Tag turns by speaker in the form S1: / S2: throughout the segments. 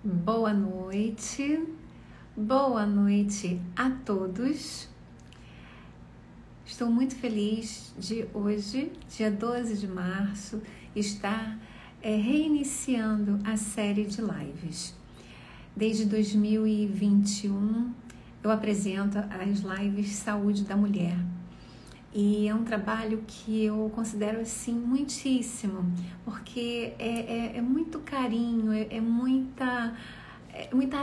S1: Boa noite a todos. Estou muito feliz de hoje, dia 12 de março, estar reiniciando a série de lives. Desde 2021 eu apresento as lives Saúde da Mulher. E é um trabalho que eu considero assim muitíssimo, porque é muito carinho, é muita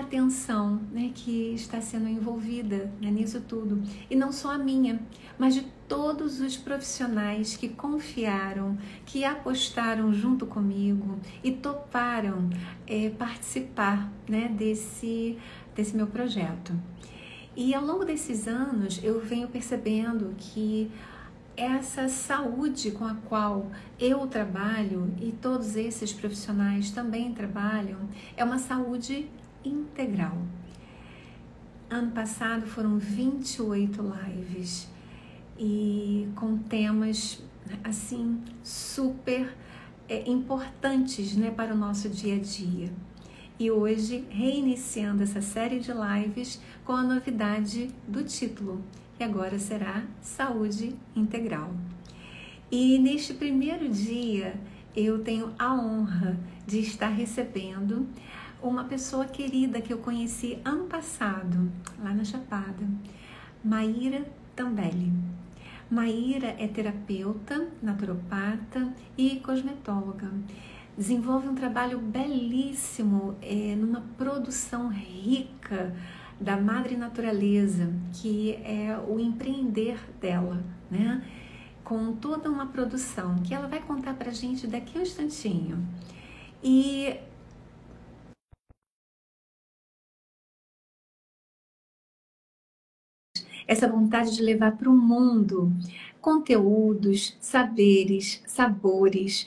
S1: atenção, né, que está sendo envolvida, né, nisso tudo. E não só a minha, mas de todos os profissionais que confiaram, que apostaram junto comigo e toparam participar, né, desse meu projeto. E ao longo desses anos eu venho percebendo que essa saúde com a qual eu trabalho e todos esses profissionais também trabalham é uma saúde integral. Ano passado foram 28 lives e com temas assim super importantes, né, para o nosso dia a dia. E hoje, reiniciando essa série de lives com a novidade do título, que agora será Saúde Integral. E neste primeiro dia, eu tenho a honra de estar recebendo uma pessoa querida que eu conheci ano passado, lá na Chapada, Maíra Tambelli. Maíra é terapeuta, naturopata e cosmetóloga. Desenvolve um trabalho belíssimo numa produção rica da madre natureza, que é o empreender dela, né? Com toda uma produção que ela vai contar pra gente daqui a um instantinho. E essa vontade de levar para o mundo conteúdos, saberes, sabores,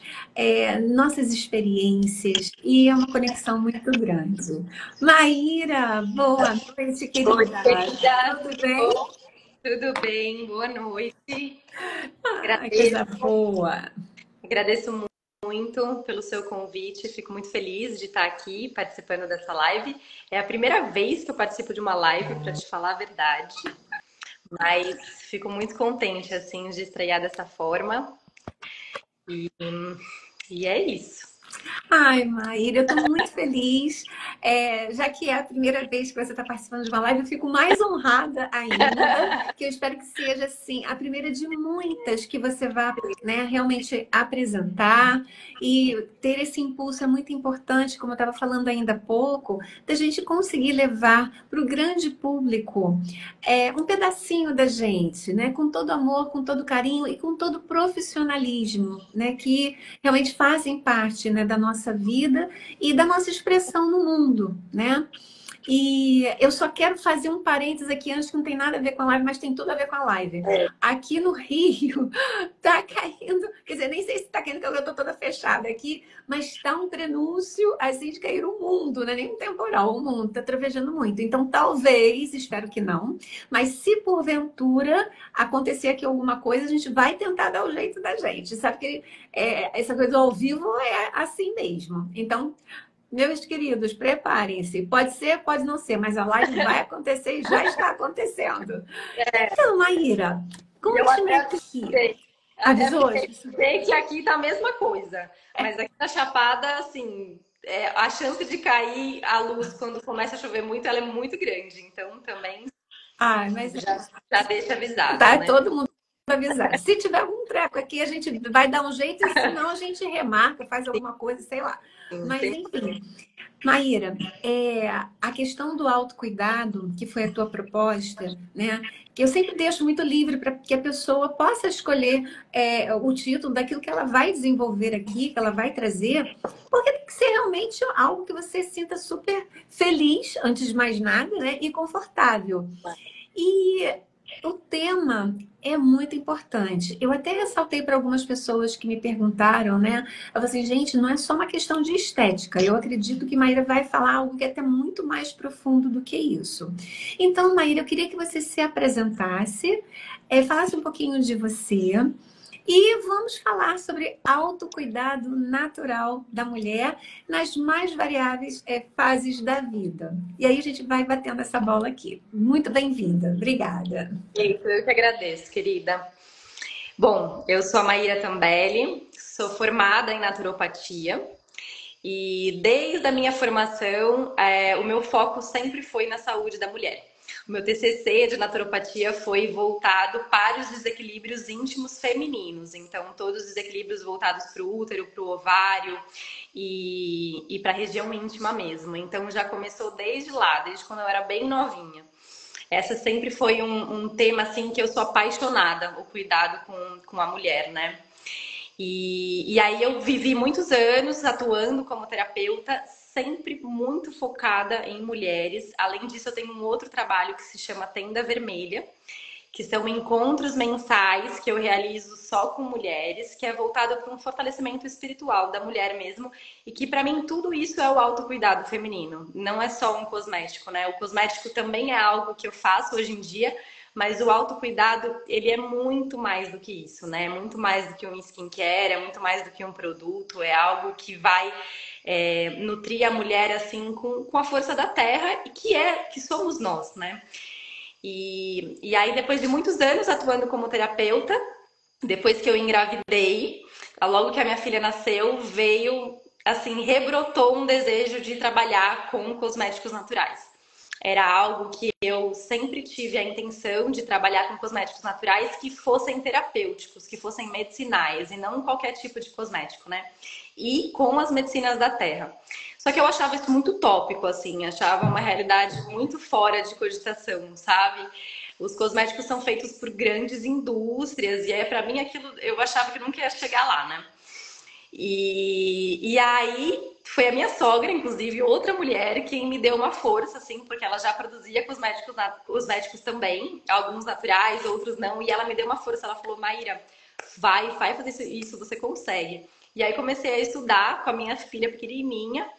S1: nossas experiências, e é uma conexão muito grande. Maíra, boa noite, querida.
S2: Oi, querida.
S1: Tudo bem?
S2: Tudo bem, boa noite.
S1: Coisa boa.
S2: Agradeço muito pelo seu convite, fico muito feliz de estar aqui participando dessa live. É a primeira vez que eu participo de uma live, para te falar a verdade. Mas fico muito contente, assim, de estrear dessa forma. E é isso.
S1: Ai, Maíra, eu estou muito feliz. Já que é a primeira vez que você está participando de uma live, eu fico mais honrada ainda, que eu espero que seja, assim, a primeira de muitas que você vá, né, realmente apresentar. E ter esse impulso é muito importante, como eu estava falando ainda há pouco, da gente conseguir levar para o grande público um pedacinho da gente, né, com todo amor, com todo carinho e com todo profissionalismo, né, que realmente fazem parte, né, da nossa vida e da nossa expressão no mundo, né? E eu só quero fazer um parênteses aqui antes, que não tem nada a ver com a live, mas tem tudo a ver com a live. Aqui no Rio, tá caindo, quer dizer, nem sei se tá caindo, porque eu tô toda fechada aqui, mas tá um prenúncio, assim, de cair o mundo, não é nem um temporal, o mundo tá trovejando muito. Então, talvez, espero que não, mas se porventura acontecer aqui alguma coisa, a gente vai tentar dar o jeito da gente. Sabe que essa coisa ao vivo é assim mesmo. Então, meus queridos, preparem-se. Pode ser, pode não ser, mas a live vai acontecer e já está acontecendo. Então, Maíra,
S2: Eu
S1: conte-me
S2: até
S1: aqui.
S2: avisei,
S1: Avisou?
S2: que aqui tá a mesma coisa. Mas aqui na Chapada, assim, a chance de cair a luz quando começa a chover muito, ela é muito grande. Então, também
S1: Ai, mas
S2: já deixa avisado,
S1: tá
S2: né?
S1: todo mundo avisado. Se tiver algum treco aqui, a gente vai dar um jeito, e se não, a gente remarca, faz alguma coisa, sei lá.
S2: Sim,
S1: Mas, enfim. Maíra, a questão do autocuidado, que foi a tua proposta, né? Que eu sempre deixo muito livre para que a pessoa possa escolher o título daquilo que ela vai desenvolver aqui, que ela vai trazer, porque tem que ser realmente algo que você sinta super feliz, antes de mais nada, né? E confortável. E o tema é muito importante. Eu até ressaltei para algumas pessoas que me perguntaram, né? Eu falei assim, gente, não é só uma questão de estética. Eu acredito que Maíra vai falar algo que é até muito mais profundo do que isso. Então, Maíra, eu queria que você se apresentasse, falasse um pouquinho de você E vamos falar sobre autocuidado natural da mulher nas mais variáveis fases da vida. E aí a gente vai batendo essa bola aqui. Muito bem-vinda. Obrigada.
S2: Eita, eu que agradeço, querida. Bom, eu sou a Maíra Tambelli, sou formada em naturopatia e desde a minha formação, o meu foco sempre foi na saúde da mulher. O meu TCC de naturopatia foi voltado para os desequilíbrios íntimos femininos. Então, todos os desequilíbrios voltados para o útero, para o ovário e para a região íntima mesmo. Então, já começou desde lá, desde quando eu era bem novinha. Essa sempre foi um tema assim que eu sou apaixonada, o cuidado com a mulher, né? E aí eu vivi muitos anos atuando como terapeuta, sempre muito focada em mulheres. Além disso, eu tenho um outro trabalho que se chama Tenda Vermelha, que são encontros mensais que eu realizo só com mulheres, que é voltado para um fortalecimento espiritual da mulher mesmo, e que para mim tudo isso é o autocuidado feminino. Não é só um cosmético, né? O cosmético também é algo que eu faço hoje em dia, mas o autocuidado, ele é muito mais do que isso, né? É muito mais do que um skincare, é muito mais do que um produto, é algo que vai nutrir a mulher assim com a força da terra e que somos nós, né? E aí, depois de muitos anos atuando como terapeuta, depois que eu engravidei, logo que a minha filha nasceu, veio, assim, rebrotou um desejo de trabalhar com cosméticos naturais. Era algo que eu sempre tive a intenção de trabalhar com cosméticos naturais que fossem terapêuticos, que fossem medicinais e não qualquer tipo de cosmético, né? E com as medicinas da terra. Só que eu achava isso muito utópico, assim, achava uma realidade muito fora de cogitação, sabe? Os cosméticos são feitos por grandes indústrias e para mim aquilo eu achava que nunca ia chegar lá, né? E aí foi a minha sogra, inclusive, outra mulher, quem me deu uma força, assim, porque ela já produzia cosméticos também, alguns naturais, outros não, e ela me deu uma força, ela falou, Maíra, vai fazer isso, você consegue. E aí comecei a estudar com a minha filha pequenininha,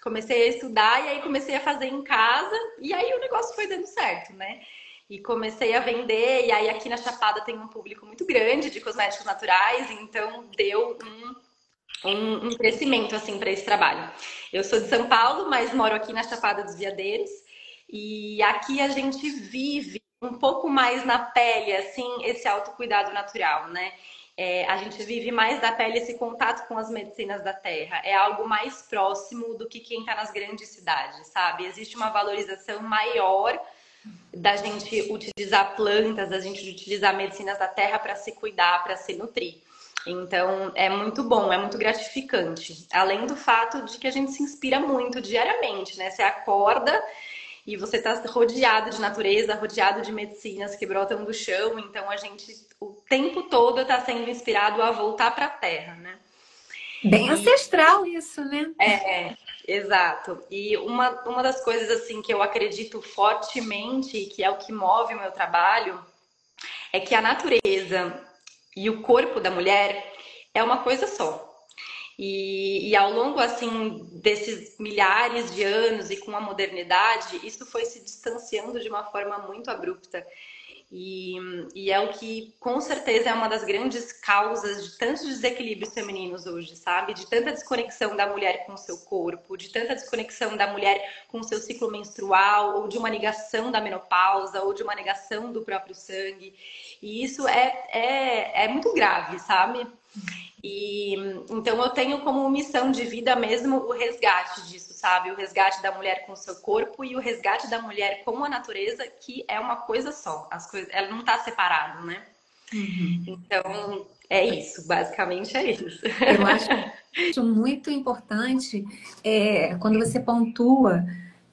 S2: comecei a estudar e aí comecei a fazer em casa, e aí o negócio foi dando certo, né? E comecei a vender, e aí aqui na Chapada tem um público muito grande de cosméticos naturais, então deu um crescimento assim para esse trabalho. Eu sou de São Paulo, mas moro aqui na Chapada dos Veadeiros e aqui a gente vive um pouco mais na pele assim esse autocuidado natural, né? A gente vive mais da pele esse contato com as medicinas da terra. É algo mais próximo do que quem está nas grandes cidades, sabe? Existe uma valorização maior da gente utilizar plantas, da gente utilizar medicinas da terra para se cuidar, para se nutrir. Então, é muito bom, é muito gratificante. Além do fato de que a gente se inspira muito diariamente, né? Você acorda e você está rodeado de natureza, rodeado de medicinas que brotam do chão. Então, a gente, o tempo todo, está sendo inspirado a voltar para a terra, né?
S1: Bem ancestral isso, né?
S2: Exato. E uma das coisas, assim, que eu acredito fortemente, que é o que move o meu trabalho, é que a natureza e o corpo da mulher é uma coisa só. E ao longo assim desses milhares de anos e com a modernidade, isso foi se distanciando de uma forma muito abrupta. E é o que com certeza é uma das grandes causas de tantos desequilíbrios femininos hoje, sabe? De tanta desconexão da mulher com o seu corpo, de tanta desconexão da mulher com o seu ciclo menstrual, ou de uma negação da menopausa, ou de uma negação do próprio sangue. E isso é muito grave, sabe? E então eu tenho como missão de vida mesmo o resgate disso, sabe? O resgate da mulher com o seu corpo e o resgate da mulher com a natureza, que é uma coisa só. Ela não tá separado, né?
S1: Uhum.
S2: Então é isso, basicamente é isso.
S1: Eu acho muito importante quando você pontua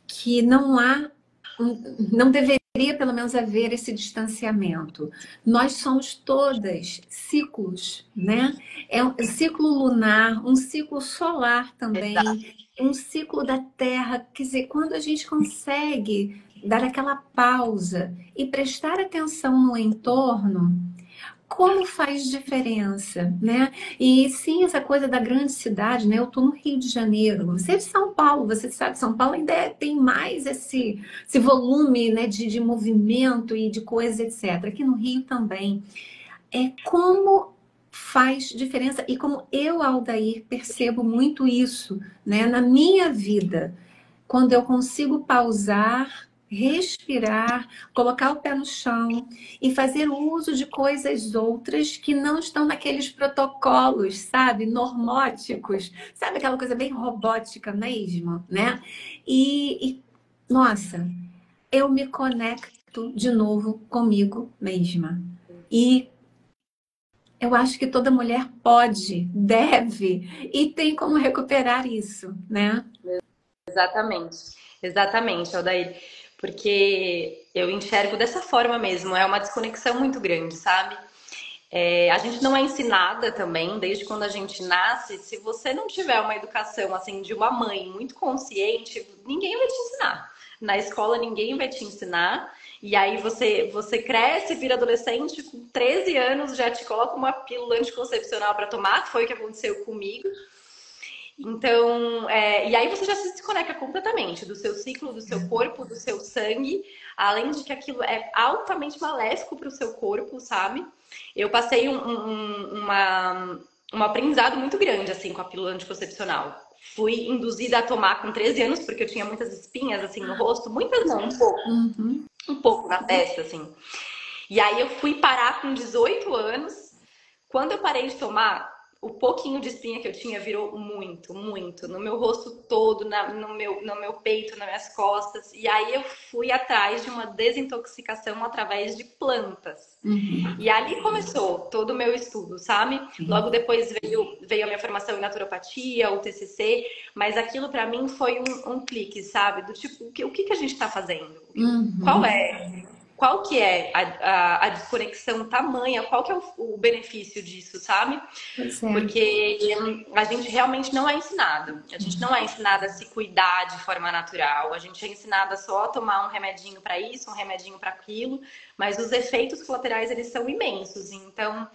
S1: que não deveria pelo menos haver esse distanciamento. Nós somos todas ciclos, né? É um ciclo lunar, um ciclo solar
S2: Exato.
S1: também, um ciclo da Terra. Quer dizer, quando a gente consegue dar aquela pausa e prestar atenção no entorno, como faz diferença, né? E sim, essa coisa da grande cidade, né? Eu estou no Rio de Janeiro, você é de São Paulo, você sabe, São Paulo ainda tem mais esse volume, né, de movimento e de coisas, etc. Aqui no Rio também. É como faz diferença. E como eu, Aldair, percebo muito isso, né, na minha vida, quando eu consigo pausar, respirar, colocar o pé no chão e fazer uso de coisas outras que não estão naqueles protocolos, sabe, normóticos, sabe aquela coisa bem robótica mesmo, né? Nossa, eu me conecto de novo comigo mesma. E eu acho que toda mulher pode, deve e tem como recuperar isso, né?
S2: Exatamente, exatamente, Aldair. Porque eu enxergo dessa forma mesmo, é uma desconexão muito grande, sabe? A gente não é ensinada também, desde quando a gente nasce, se você não tiver uma educação assim de uma mãe muito consciente, ninguém vai te ensinar. Na escola ninguém vai te ensinar. E aí você cresce, vira adolescente, com 13 anos já te coloca uma pílula anticoncepcional para tomar, que foi o que aconteceu comigo. Então, e aí você já se desconecta completamente do seu ciclo, do seu corpo, do seu sangue, além de que aquilo é altamente maléfico para o seu corpo, sabe? Eu passei um aprendizado muito grande, assim, com a pílula anticoncepcional. Fui induzida a tomar com 13 anos, porque eu tinha muitas espinhas, assim, no rosto. Muitas não, um pouco.
S1: Uhum.
S2: Um pouco na testa, assim. E aí eu fui parar com 18 anos. Quando eu parei de tomar, o pouquinho de espinha que eu tinha virou muito, muito. No meu rosto todo, no meu peito, nas minhas costas. E aí eu fui atrás de uma desintoxicação através de plantas.
S1: Uhum.
S2: E ali começou todo o meu estudo, sabe? Logo depois veio a minha formação em naturopatia, o TCC, mas aquilo para mim foi um clique, sabe? Do tipo, o que a gente está fazendo?
S1: Uhum.
S2: Qual que é a desconexão tamanha? Qual que é o benefício disso, sabe?
S1: Pois é.
S2: Porque a gente realmente não é ensinado. A gente não é ensinado a se cuidar de forma natural. A gente é ensinado só a tomar um remedinho para isso, um remedinho para aquilo, mas os efeitos colaterais eles são imensos. Então,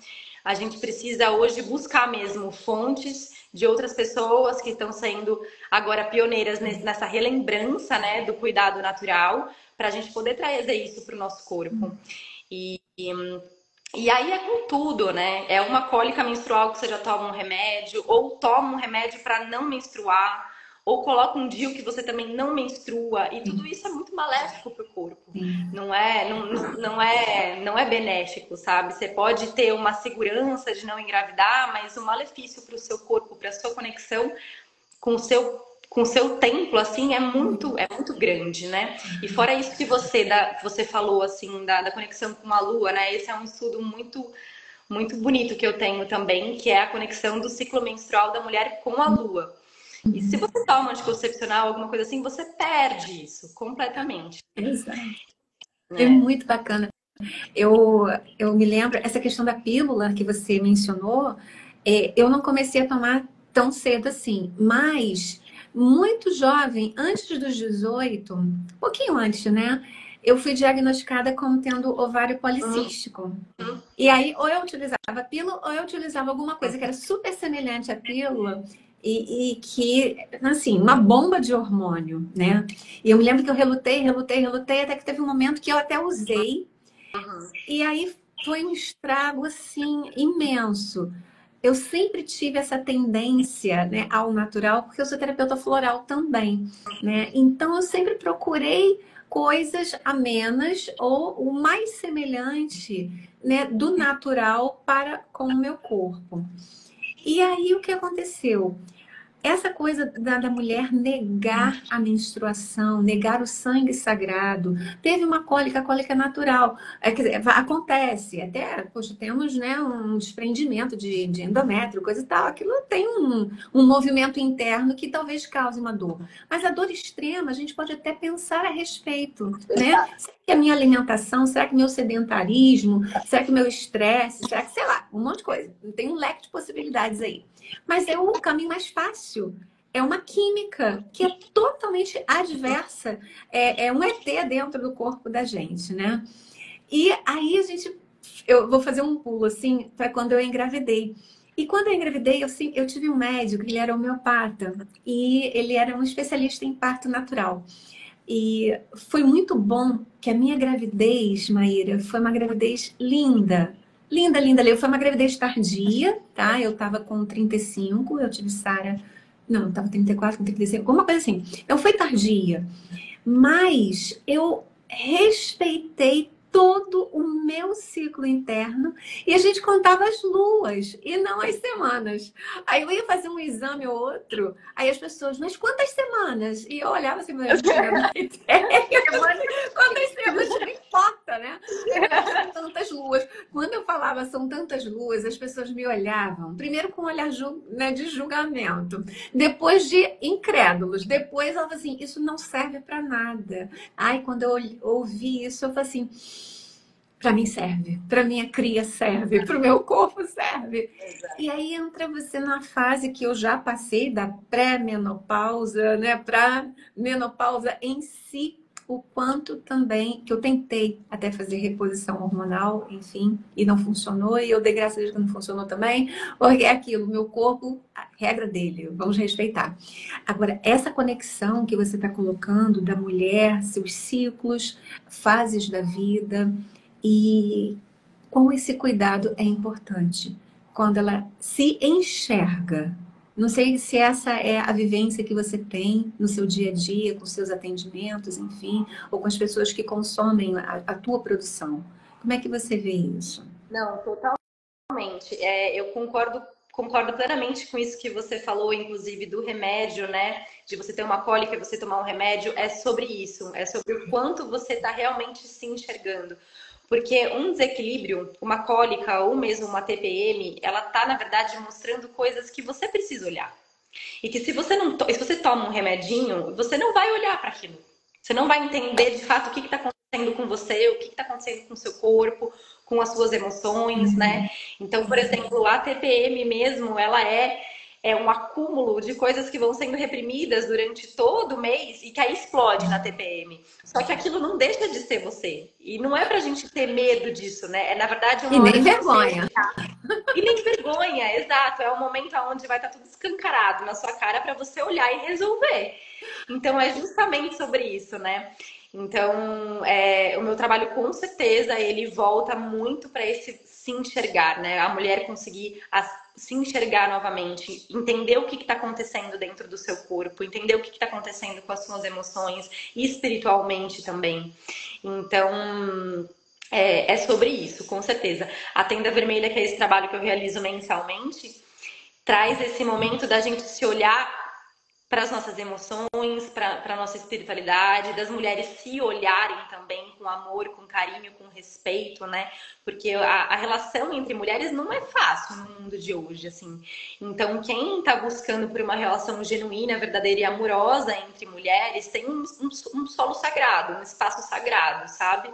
S2: a gente precisa hoje buscar mesmo fontes de outras pessoas que estão sendo agora pioneiras nessa relembrança, né, do cuidado natural, para a gente poder trazer isso para o nosso corpo. E aí é com tudo, né? É uma cólica menstrual que você já toma um remédio, ou toma um remédio para não menstruar, ou coloca um DIU que você também não menstrua, e tudo isso é muito maléfico para o corpo.
S1: Sim.
S2: Não é benéfico, sabe? Você pode ter uma segurança de não engravidar, mas o malefício para o seu corpo, para a sua conexão com o seu templo, assim, é muito grande, né? E fora isso que você falou, assim, da conexão com a lua, né? Esse é um estudo muito, muito bonito que eu tenho também, que é a conexão do ciclo menstrual da mulher com a lua. E se você toma anticoncepcional, alguma coisa assim, você perde isso completamente,
S1: Exato. É
S2: né?
S1: muito bacana. Eu me lembro, essa questão da pílula que você mencionou, eu não comecei a tomar tão cedo assim, mas muito jovem, antes dos 18, um pouquinho antes, né? Eu fui diagnosticada como tendo ovário policístico. E aí, ou eu utilizava a pílula, ou eu utilizava alguma coisa que era super semelhante à pílula e que, assim, uma bomba de hormônio, né? E eu me lembro que eu relutei, relutei, relutei, até que teve um momento que eu até usei. E aí foi um estrago, assim, imenso. Eu sempre tive essa tendência, né, ao natural, porque eu sou terapeuta floral também, né? Então eu sempre procurei coisas amenas ou o mais semelhante, né, do natural para com o meu corpo. E aí o que aconteceu? Essa coisa da mulher negar a menstruação, negar o sangue sagrado. Teve uma cólica, a cólica é natural. Quer dizer, acontece. Até, poxa, temos, né, um desprendimento de endométrio, coisa e tal. Aquilo tem um movimento interno que talvez cause uma dor. Mas a dor extrema, a gente pode até pensar a respeito, né? Será que a minha alimentação, será que meu sedentarismo, será que o meu estresse, será que, sei lá, um monte de coisa. Tem um leque de possibilidades aí. Mas é o caminho mais fácil. É uma química que é totalmente adversa. É um ET dentro do corpo da gente, né? E aí eu vou fazer um pulo assim para quando eu engravidei. E quando eu engravidei, eu tive um médico, ele era homeopata e ele era um especialista em parto natural. E foi muito bom que a minha gravidez, Maíra, foi uma gravidez linda, Linda, linda, Leo. Foi uma gravidez tardia, tá? Eu tava com 35, eu tive Sara. Não, eu tava 34, com 35, alguma coisa assim. Então foi tardia. Mas eu respeitei todo o meu ciclo interno e a gente contava as luas e não as semanas. Aí eu ia fazer um exame ou outro, aí as pessoas, mas quantas semanas? E eu olhava assim, mas eu não tinha nada ideia. Quantas semanas? Não importa, né? São tantas luas. Quando eu falava são tantas luas, as pessoas me olhavam, primeiro com um olhar né, de julgamento, depois de incrédulos, depois ela falava assim, isso não serve para nada. Ai, quando eu ouvi isso, eu falei assim, para mim serve, para minha cria serve, para o meu corpo serve. E aí entra você na fase que eu já passei da pré-menopausa, né, para menopausa em si, o quanto também que eu tentei até fazer reposição hormonal, enfim, e não funcionou, e eu dei graças a Deus que não funcionou também, porque é aquilo, meu corpo, a regra dele, vamos respeitar. Agora, essa conexão que você está colocando da mulher, seus ciclos, fases da vida, e como esse cuidado é importante quando ela se enxerga. Não sei se essa é a vivência que você tem no seu dia a dia, com seus atendimentos, enfim, ou com as pessoas que consomem a tua produção. Como é que você vê isso?
S2: Não, totalmente. Eu concordo plenamente com isso que você falou, inclusive do remédio, né? De você ter uma cólica e você tomar um remédio. É sobre isso, é sobre o quanto você está realmente se enxergando. Porque um desequilíbrio, uma cólica ou mesmo uma TPM, ela tá, na verdade, mostrando coisas que você precisa olhar. E que se você não se você toma um remedinho, você não vai olhar para aquilo. Você não vai entender de fato o que está acontecendo com você, o que está acontecendo com o seu corpo, com as suas emoções, né? Então, por exemplo, a TPM mesmo, ela é um acúmulo de coisas que vão sendo reprimidas durante todo o mês e que aí explode na TPM. Só que aquilo não deixa de ser você. E não é pra gente ter medo disso, né? É, na verdade,
S1: E
S2: uma hora
S1: nem
S2: de
S1: vergonha.
S2: e nem vergonha, exato. É um momento onde vai estar tudo escancarado na sua cara para você olhar e resolver. Então, é justamente sobre isso, né? Então, o meu trabalho, com certeza, ele volta muito para esse se enxergar, né? A mulher conseguir se enxergar novamente, entender o que está acontecendo dentro do seu corpo, entender o que está acontecendo com as suas emoções e espiritualmente também. Então, é sobre isso, com certeza. A Tenda Vermelha, que é esse trabalho que eu realizo mensalmente, traz esse momento da gente se olhar para as nossas emoções, para a nossa espiritualidade, das mulheres se olharem também com amor, com carinho, com respeito, né? Porque a relação entre mulheres não é fácil no mundo de hoje, assim. Então, quem está buscando por uma relação genuína, verdadeira e amorosa entre mulheres, tem um solo sagrado, um espaço sagrado, sabe?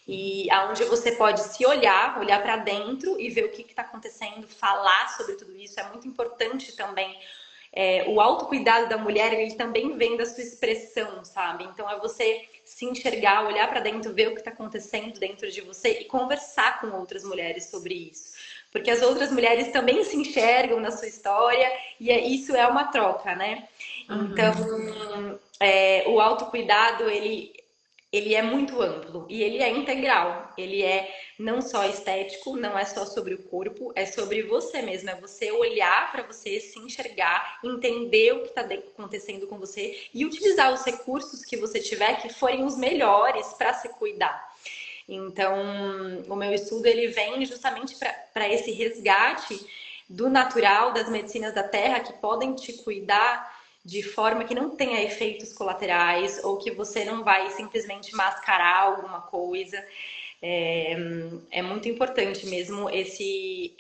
S2: E aonde você pode se olhar para dentro e ver o que está acontecendo, falar sobre tudo isso. É muito importante também. O autocuidado da mulher, ele também vem da sua expressão, sabe? Então é você se enxergar, olhar para dentro, ver o que está acontecendo dentro de você e conversar com outras mulheres sobre isso. Porque as outras mulheres também se enxergam na sua história e isso é uma troca, né? Então, o autocuidado, ele é muito amplo e ele é integral. Ele é não só estético, não é só sobre o corpo, é sobre você mesmo. É você olhar para você, se enxergar, entender o que está acontecendo com você e utilizar os recursos que você tiver que forem os melhores para se cuidar. Então, o meu estudo ele vem justamente para esse resgate do natural, das medicinas da terra que podem te cuidar de forma que não tenha efeitos colaterais ou que você não vai simplesmente mascarar alguma coisa. É muito importante mesmo esse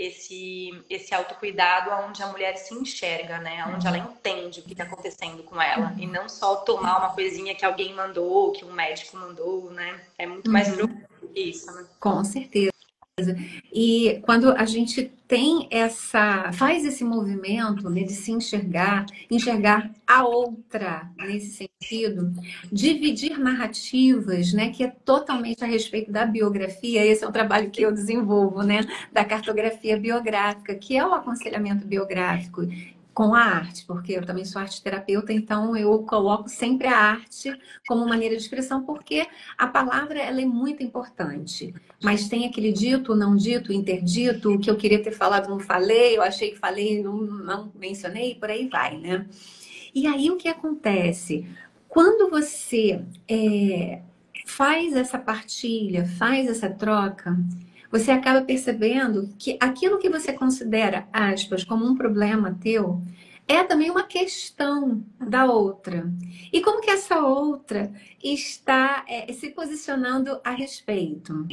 S2: autocuidado onde a mulher se enxerga, né? Onde ela entende o que está acontecendo com ela. E não só tomar uma coisinha que alguém mandou, que um médico mandou, né? É muito mais profundo que isso, né?
S1: Com certeza. E quando a gente faz esse movimento, né, de se enxergar a outra nesse sentido, dividir narrativas, né, que é totalmente a respeito da biografia. Esse é um trabalho que eu desenvolvo, né, da cartografia biográfica, que é o aconselhamento biográfico. com a arte, porque eu também sou arte terapeuta, então eu coloco sempre a arte como maneira de expressão, porque a palavra ela é muito importante. Mas tem aquele dito, não dito, interdito, o que eu queria ter falado, não falei, eu achei que falei, não mencionei, por aí vai, né? E aí o que acontece? Quando você faz essa partilha, faz essa troca, você acaba percebendo que aquilo que você considera, aspas, como um problema teu, é também uma questão da outra. E como que essa outra está se posicionando a respeito?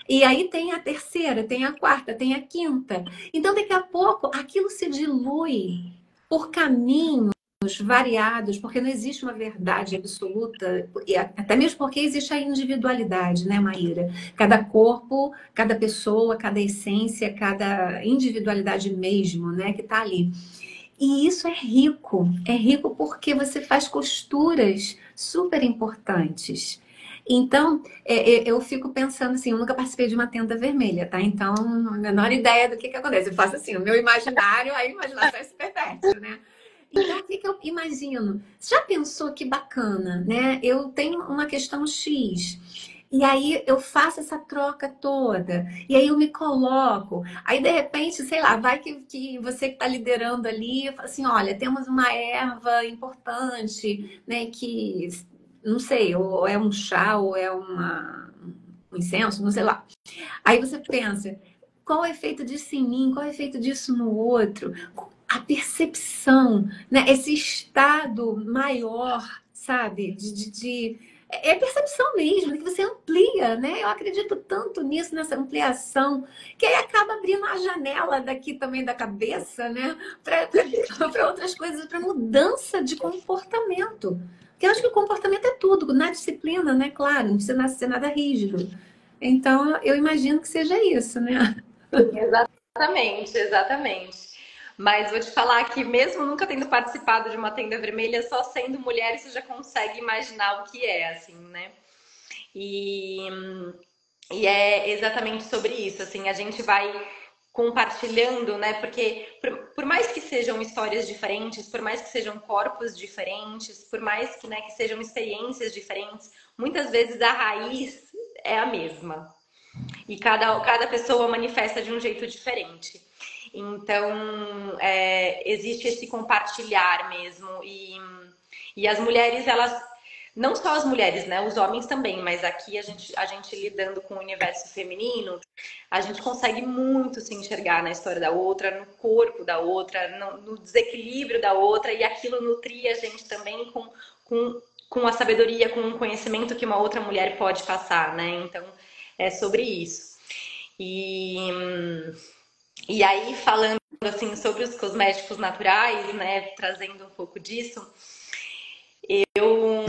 S1: E aí tem a terceira, tem a quarta, tem a quinta. Então, daqui a pouco, aquilo se dilui por caminhos variados, porque não existe uma verdade absoluta, e até mesmo porque existe a individualidade, né, Maíra? Cada corpo, cada pessoa, cada essência, cada individualidade mesmo, né, que está ali. E isso é rico porque você faz costuras super importantes. Então, eu fico pensando assim, eu nunca participei de uma tenda vermelha, tá? Então, não a menor ideia do que acontece. Eu faço assim, o meu imaginário, a imaginação é super fértil, né? Então, o que que eu imagino? Você já pensou que bacana, né? Eu tenho uma questão X. E aí eu faço essa troca toda. E aí eu me coloco. Aí, de repente, sei lá, vai que você que está liderando ali, fala assim, olha, temos uma erva importante, né? Que, não sei, ou é um chá, ou é um incenso, não sei lá. Aí você pensa, qual é o efeito disso em mim? Qual é o efeito disso no outro? A percepção, né? Esse estado maior, sabe? É percepção mesmo, que você amplia, né? Eu acredito tanto nisso, nessa ampliação, que aí acaba abrindo a janela daqui também da cabeça, né? Para outras coisas, para mudança de comportamento. Porque eu acho que o comportamento é tudo, na disciplina, né? Claro, não precisa ser nada rígido. Então, eu imagino que seja isso, né?
S2: Exatamente, exatamente. Mas vou te falar que mesmo nunca tendo participado de uma tenda vermelha, só sendo mulher, você já consegue imaginar o que é, assim, né? E, e é exatamente sobre isso, assim, a gente vai compartilhando, né? Porque por mais que sejam histórias diferentes, por mais que sejam corpos diferentes, por mais que, né, que sejam experiências diferentes, muitas vezes a raiz é a mesma. E cada pessoa manifesta de um jeito diferente. Então, existe esse compartilhar mesmo. E as mulheres, elas. Não só as mulheres, né? Os homens também, mas aqui a gente lidando com o universo feminino, a gente consegue muito se enxergar na história da outra, no corpo da outra, no desequilíbrio da outra, e aquilo nutria a gente também com a sabedoria, com o conhecimento que uma outra mulher pode passar, né? Então, é sobre isso. E aí, falando assim sobre os cosméticos naturais, né, trazendo um pouco disso, eu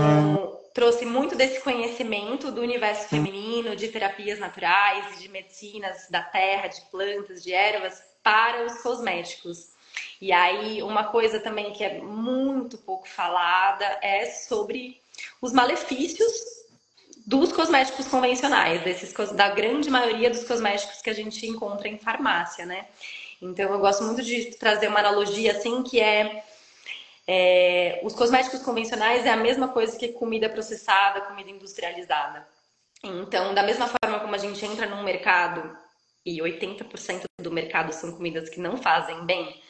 S2: trouxe muito desse conhecimento do universo feminino, de terapias naturais, de medicinas da terra, de plantas, de ervas, para os cosméticos. E aí, uma coisa também que é muito pouco falada é sobre os malefícios dos cosméticos convencionais, da grande maioria dos cosméticos que a gente encontra em farmácia, né? Então eu gosto muito de trazer uma analogia assim, que os cosméticos convencionais é a mesma coisa que comida processada, comida industrializada. Então, da mesma forma como a gente entra num mercado e 80% do mercado são comidas que não fazem bem,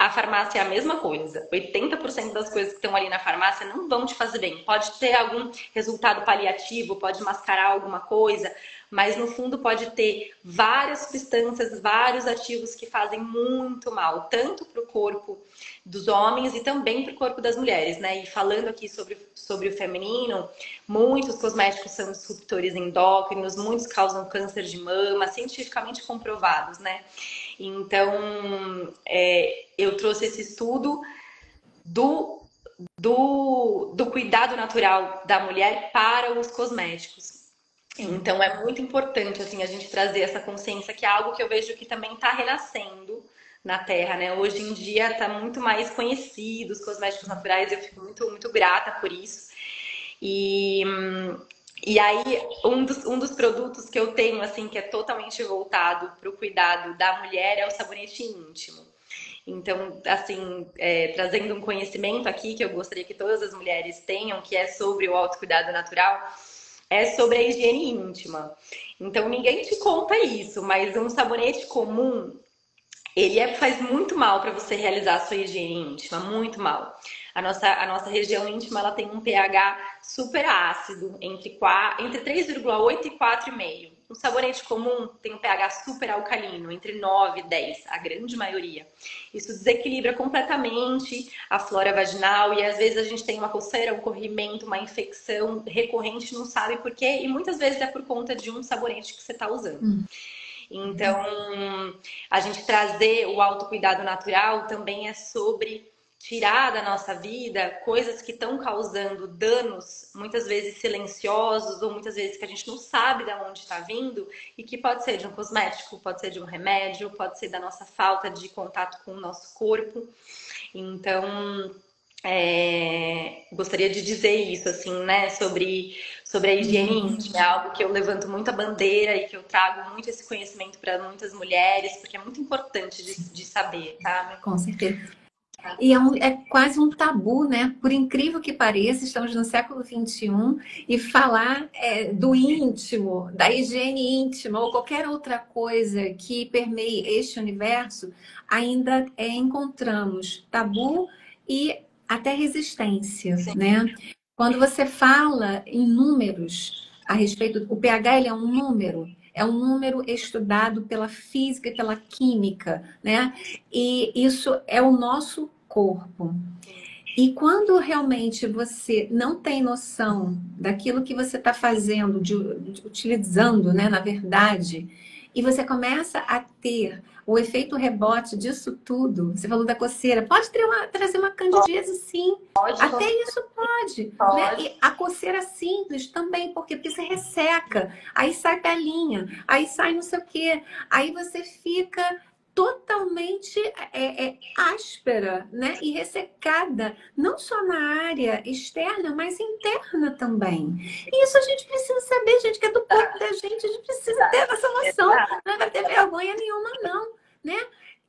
S2: a farmácia é a mesma coisa. 80% das coisas que estão ali na farmácia não vão te fazer bem. Pode ter algum resultado paliativo, pode mascarar alguma coisa, mas no fundo pode ter várias substâncias, vários ativos que fazem muito mal, tanto para o corpo dos homens e também para o corpo das mulheres, né? E falando aqui sobre o feminino, muitos cosméticos são disruptores endócrinos, muitos causam câncer de mama, cientificamente comprovados, né? Então, eu trouxe esse estudo do cuidado natural da mulher para os cosméticos. Então, é muito importante assim a gente trazer essa consciência, que é algo que eu vejo que também está renascendo na Terra, né? Hoje em dia está muito mais conhecido os cosméticos naturais, eu fico muito, muito grata por isso. E, e aí, um dos produtos que eu tenho, assim, que é totalmente voltado para o cuidado da mulher é o sabonete íntimo. Então, assim, trazendo um conhecimento aqui que eu gostaria que todas as mulheres tenham, que é sobre o autocuidado natural, é sobre a higiene íntima. Então, ninguém te conta isso, mas um sabonete comum, faz muito mal para você realizar a sua higiene íntima, muito mal. A nossa região íntima, ela tem um pH super ácido, entre 3,8 e 4,5. Um sabonete comum tem um pH super alcalino, entre 9 e 10, a grande maioria. Isso desequilibra completamente a flora vaginal e às vezes a gente tem uma coceira, um corrimento, uma infecção recorrente, não sabe por quê, e muitas vezes é por conta de um sabonete que você está usando. Então, a gente trazer o autocuidado natural também é sobre tirar da nossa vida coisas que estão causando danos, muitas vezes silenciosos, ou muitas vezes que a gente não sabe de onde está vindo, e que pode ser de um cosmético, pode ser de um remédio, pode ser da nossa falta de contato com o nosso corpo. Então, gostaria de dizer isso, assim, né, sobre a higiene íntima. É algo que eu levanto muita bandeira e que eu trago muito esse conhecimento para muitas mulheres, porque é muito importante de saber, tá?
S1: Com certeza. E é quase um tabu, né? Por incrível que pareça, estamos no século XXI e falar do íntimo, da higiene íntima ou qualquer outra coisa que permeie este universo, ainda encontramos tabu e até resistência, né? Quando você fala em números a respeito, o pH ele é um número estudado pela física e pela química, né? E isso é o nosso corpo. E quando realmente você não tem noção daquilo que você está fazendo, utilizando, né, na verdade, e você começa a ter o efeito rebote disso tudo, você falou da coceira, pode trazer uma candidíase, sim.
S2: Pode,
S1: Até isso pode. Né? E a coceira simples também, porque você resseca, aí sai pelinha, aí sai não sei o quê, aí você fica totalmente áspera, né? E ressecada, não só na área externa, mas interna também. E isso a gente precisa saber, gente, que é do corpo da gente, a gente precisa ter essa noção. Não vai ter vergonha nenhuma, não, né?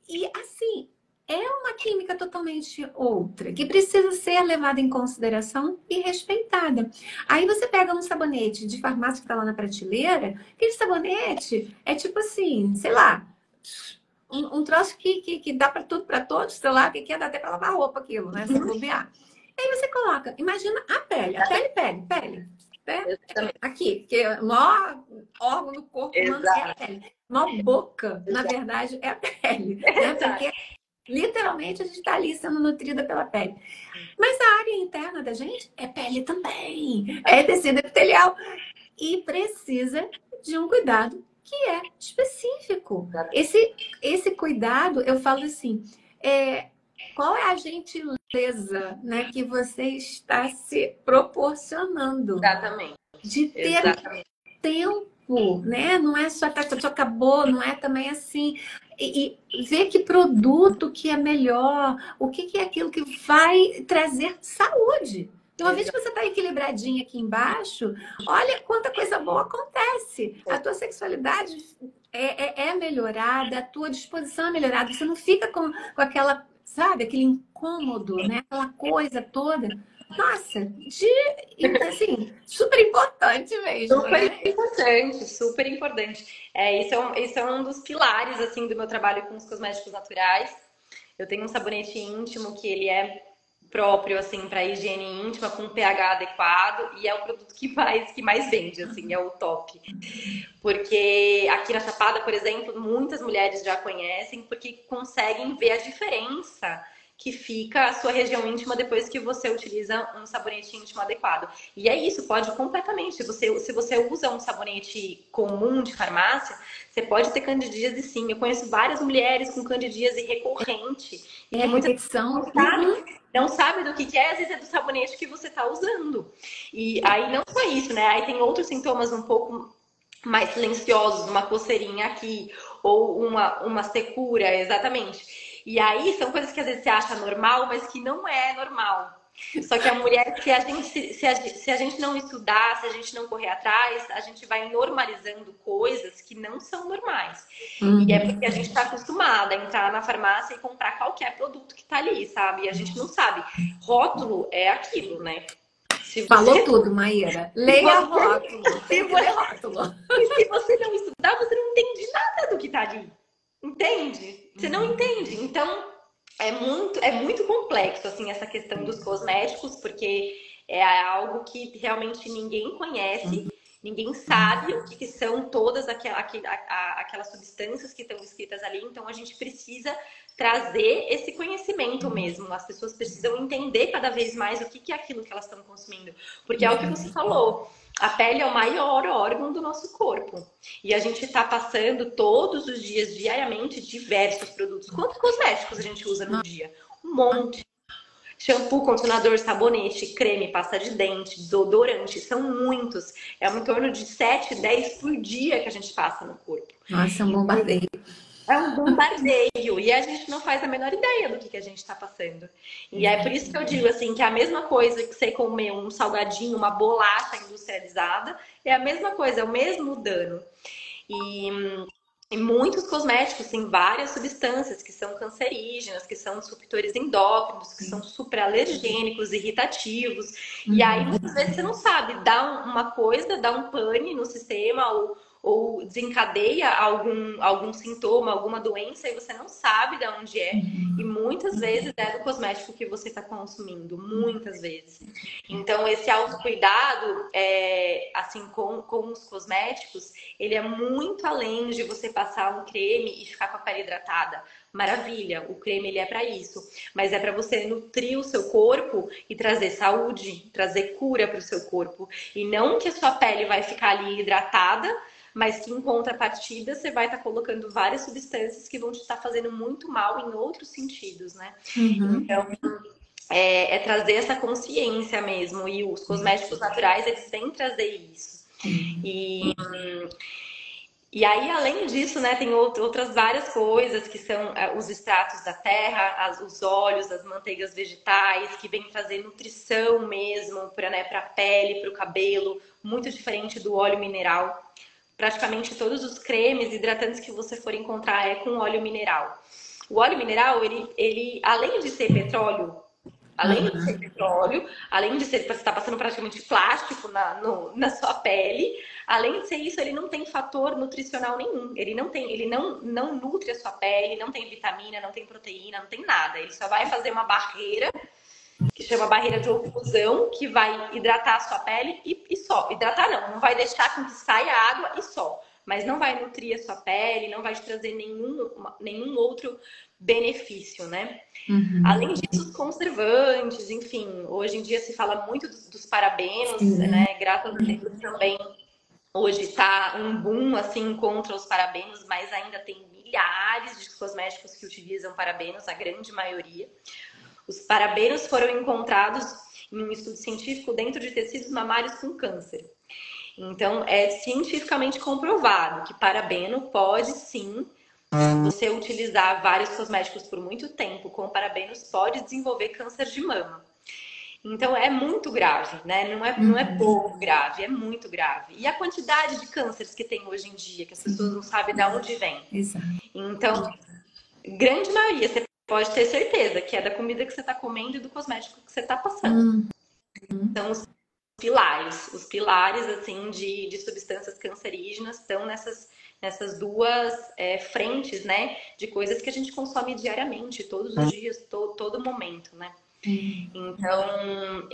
S1: E assim, é uma química totalmente outra, que precisa ser levada em consideração e respeitada. Aí você pega um sabonete de farmácia que está lá na prateleira, aquele sabonete é tipo assim, sei lá, um troço que dá para tudo, para todos, sei lá, que dá até para lavar roupa aquilo, né? Se bobear. Aí você coloca, imagina a pele, pele. Né? Aqui, que o maior órgão do corpo humano é a pele. A maior boca, na verdade, é a pele. Né? Porque literalmente a gente está ali sendo nutrida pela pele. Mas a área interna da gente é pele também. É tecido epitelial. E precisa de um cuidado que é específico. Esse cuidado, eu falo assim, qual é a gentileza, né, que você está se proporcionando?
S2: Exatamente.
S1: De ter tempo, né? Não é só acabou, não é também assim. E ver que produto que é melhor, o que é aquilo que vai trazer saúde. E uma vez que você está equilibradinha aqui embaixo, olha quanta coisa boa acontece. A tua sexualidade é melhorada, a tua disposição é melhorada. Você não fica com aquela, sabe, aquele incômodo, né? Aquela coisa toda. Nossa, assim, super importante mesmo,
S2: super
S1: né?
S2: importante, super importante. Isso é um dos pilares, assim, do meu trabalho com os cosméticos naturais. Eu tenho um sabonete íntimo que ele é próprio, assim, para higiene íntima, com pH adequado, e é o produto que mais vende, assim, é o top. Porque aqui na Chapada, por exemplo, muitas mulheres já conhecem, porque conseguem ver a diferença que fica a sua região íntima depois que você utiliza um sabonete íntimo adequado. E é isso, pode completamente. Se você usa um sabonete comum de farmácia, você pode ter candidíase, sim. Eu conheço várias mulheres com candidíase recorrente. E que muitas
S1: repetição.
S2: não sabe do que é, às vezes é do sabonete que você está usando. E aí não só isso, né? Aí tem outros sintomas um pouco mais silenciosos, uma coceirinha aqui, ou uma secura, exatamente. E aí são coisas que às vezes você acha normal, mas que não é normal. Só que a mulher, se a gente não estudar, se a gente não correr atrás, a gente vai normalizando coisas que não são normais. E é porque a gente está acostumada a entrar na farmácia e comprar qualquer produto que tá ali, sabe? E a gente não sabe. Rótulo é aquilo, né?
S1: Falou tudo, Maíra. Leia rótulo. Tem que ler rótulo.
S2: E se você não estudar, você não entende nada do que tá ali. Entende? Você não entende. Então, é muito complexo, assim, essa questão dos cosméticos, porque é algo que realmente ninguém conhece, ninguém sabe o que são todas aquelas substâncias que estão escritas ali. Então, a gente precisa trazer esse conhecimento mesmo. As pessoas precisam entender cada vez mais o que é aquilo que elas estão consumindo. Porque é o que você falou. A pele é o maior órgão do nosso corpo. E a gente está passando todos os dias, diariamente, diversos produtos. Quantos cosméticos a gente usa no dia? Um monte. Shampoo, condicionador, sabonete, creme, pasta de dente, desodorante. São muitos. É em torno de 7, 10 por dia que a gente passa no corpo.
S1: Nossa, é um bombardeio.
S2: É um bombardeio. E a gente não faz a menor ideia do que a gente está passando. E é por isso que eu digo assim, que é a mesma coisa que você comer um salgadinho, uma bolacha industrializada, é a mesma coisa, é o mesmo dano. E muitos cosméticos têm várias substâncias que são cancerígenas, que são disruptores endócrinos, que são superalergênicos, irritativos. E aí, muitas vezes, você não sabe, dá uma coisa, dá um pane no sistema ou desencadeia algum sintoma, alguma doença, e você não sabe de onde é. E muitas vezes é do cosmético que você está consumindo, muitas vezes. Então, esse autocuidado, assim, com os cosméticos, ele é muito além de você passar um creme e ficar com a pele hidratada. Maravilha, o creme ele é para isso, mas é para você nutrir o seu corpo e trazer saúde, trazer cura para o seu corpo. E não que a sua pele vai ficar ali hidratada, mas que em contrapartida você vai estar colocando várias substâncias que vão te estar fazendo muito mal em outros sentidos, né? Então, é trazer essa consciência mesmo. E os cosméticos naturais, eles vêm trazer isso. E aí, além disso, né, tem outras várias coisas que são os extratos da terra, os óleos, as manteigas vegetais, que vêm trazer nutrição mesmo para, né, a pele, para o cabelo, muito diferente do óleo mineral. Praticamente todos os cremes hidratantes que você for encontrar é com óleo mineral. O óleo mineral, ele além de ser petróleo, além de ser, você está passando praticamente plástico na sua pele, além de ser isso, ele não tem fator nutricional nenhum. Ele não nutre a sua pele, não tem vitamina, não tem proteína, não tem nada. Ele só vai fazer uma barreira, que chama barreira de oclusão, que vai hidratar a sua pele e só. Hidratar não vai deixar com que saia água e só. Mas não vai nutrir a sua pele, não vai te trazer nenhum outro benefício, né? Além disso, os conservantes, enfim, hoje em dia se fala muito dos parabenos, né? Graças a Deus também hoje está um boom assim contra os parabenos, mas ainda tem milhares de cosméticos que utilizam parabenos, a grande maioria. Os parabenos foram encontrados em um estudo científico dentro de tecidos mamários com câncer. Então, é cientificamente comprovado que parabeno pode sim, você utilizar vários cosméticos por muito tempo com parabenos pode desenvolver câncer de mama. Então, é muito grave, né? Não é pouco grave, é muito grave. E a quantidade de cânceres que tem hoje em dia, que as pessoas não sabem de onde vem.
S1: Exato.
S2: Então, grande maioria, você pode ter certeza que é da comida que você está comendo e do cosmético que você está passando. Então, os pilares assim, de substâncias cancerígenas estão nessas duas frentes, né? De coisas que a gente consome diariamente, todos os dias, todo momento, né? Então,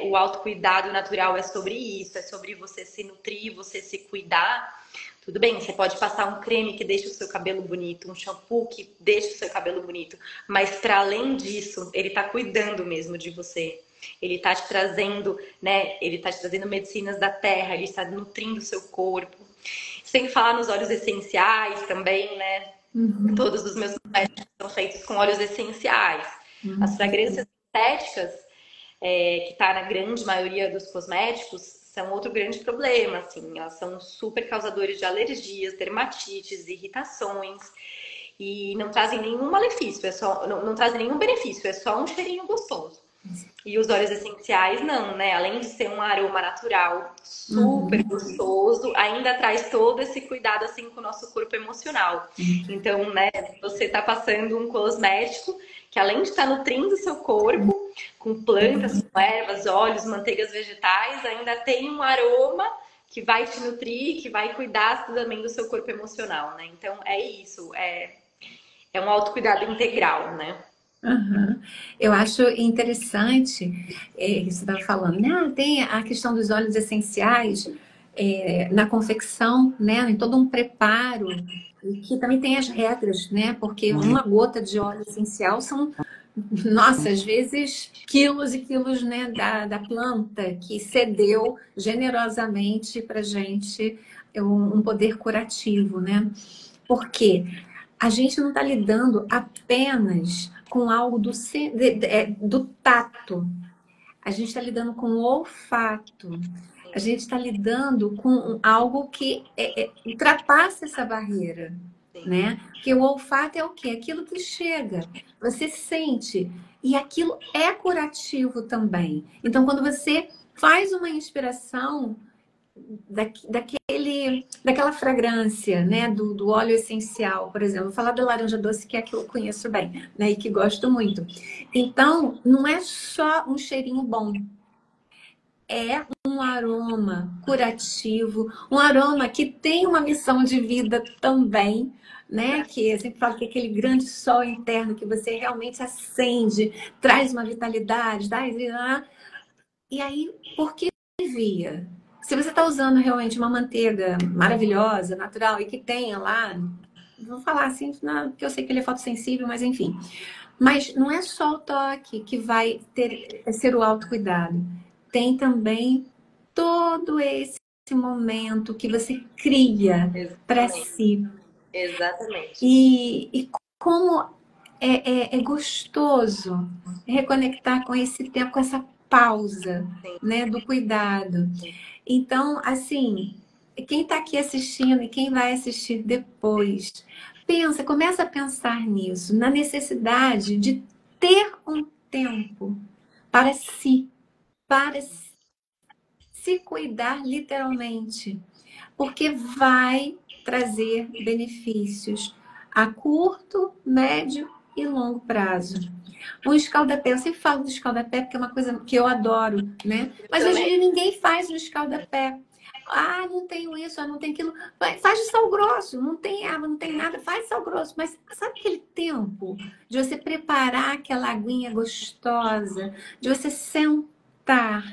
S2: o autocuidado natural é sobre isso, é sobre você se nutrir, você se cuidar. Tudo bem, você pode passar um creme que deixa o seu cabelo bonito, um shampoo que deixa o seu cabelo bonito, mas para além disso, ele tá cuidando mesmo de você. Ele tá te trazendo, né? Ele tá te trazendo medicinas da terra, ele está nutrindo o seu corpo. Sem falar nos óleos essenciais também, né? Todos os meus cosméticos são feitos com óleos essenciais. As fragrâncias sintéticas, que tá na grande maioria dos cosméticos, são outro grande problema, assim. Elas são super causadores de alergias, dermatites, irritações. E não trazem nenhum malefício, não trazem nenhum benefício, é só um cheirinho gostoso. E os óleos essenciais não, né? Além de ser um aroma natural super
S1: Uhum.
S2: gostoso, ainda traz todo esse cuidado assim com o nosso corpo emocional. Então, né, você tá passando um cosmético que além de estar nutrindo o seu corpo com plantas, com ervas, óleos, manteigas vegetais, ainda tem um aroma que vai te nutrir, que vai cuidar também do seu corpo emocional, né? Então é isso, é um autocuidado integral, né?
S1: Aham. Eu acho interessante, que você estava falando, né? Tem a questão dos óleos essenciais na confecção, né? Em todo um preparo, e que também tem as regras, né? Porque uma gota de óleo essencial são, nossa, às vezes quilos e quilos, né, da planta que cedeu generosamente para gente um poder curativo, né? Porque a gente não está lidando apenas com algo do tato, a gente está lidando com o olfato, a gente está lidando com algo que ultrapassa essa barreira,
S2: Sim.
S1: né? Porque o olfato é o quê? Aquilo que chega, você sente, e aquilo é curativo também. Então, quando você faz uma inspiração daquela fragrância, né, do óleo essencial, por exemplo. Vou falar da laranja doce, que é a que eu conheço bem, né, e que gosto muito. Então, não é só um cheirinho bom, é um aroma curativo, um aroma que tem uma missão de vida também, né? Que eu sempre falo que é aquele grande sol interno que você realmente acende, traz uma vitalidade, e aí, por que via? Se você está usando realmente uma manteiga maravilhosa, natural, e que tenha lá, vou falar assim, porque eu sei que ele é fotossensível, mas enfim. Mas não é só o toque que vai ser o autocuidado. Tem também todo esse momento que você cria para
S2: Exatamente.
S1: si.
S2: Exatamente.
S1: E como é gostoso reconectar com esse tempo, com essa pausa,
S2: Sim,
S1: né, do cuidado.
S2: sim.
S1: Então, assim, quem está aqui assistindo e quem vai assistir depois, começa a pensar nisso, na necessidade de ter um tempo para si, para se cuidar literalmente, porque vai trazer benefícios a curto, médio e longo prazo. Um escaldapé, eu sempre falo do escaldapé porque é uma coisa que eu adoro, né?
S2: Eu
S1: Mas hoje em
S2: também.
S1: dia ninguém faz um escaldapé. Ah, não tenho isso, não tenho aquilo. Faz de sal grosso, não tem água, não tem nada, faz sal grosso. Mas sabe aquele tempo de você preparar aquela aguinha gostosa, de você sentar,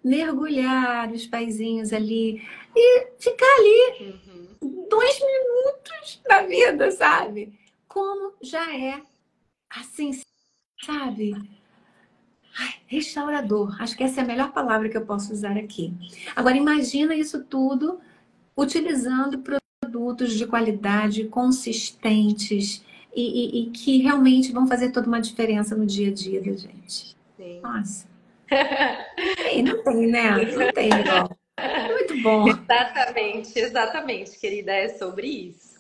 S1: mergulhar os paizinhos ali e ficar ali
S2: Uhum.
S1: 2 minutos da vida, sabe? Como já é assim, sabe? Restaurador. Acho que essa é a melhor palavra que eu posso usar aqui. Agora, imagina isso tudo utilizando produtos de qualidade, consistentes e que realmente vão fazer toda uma diferença no dia a dia da gente.
S2: Sim.
S1: Nossa, não tem, né? Não tem igual. É muito bom.
S2: Exatamente, exatamente, querida, é sobre isso.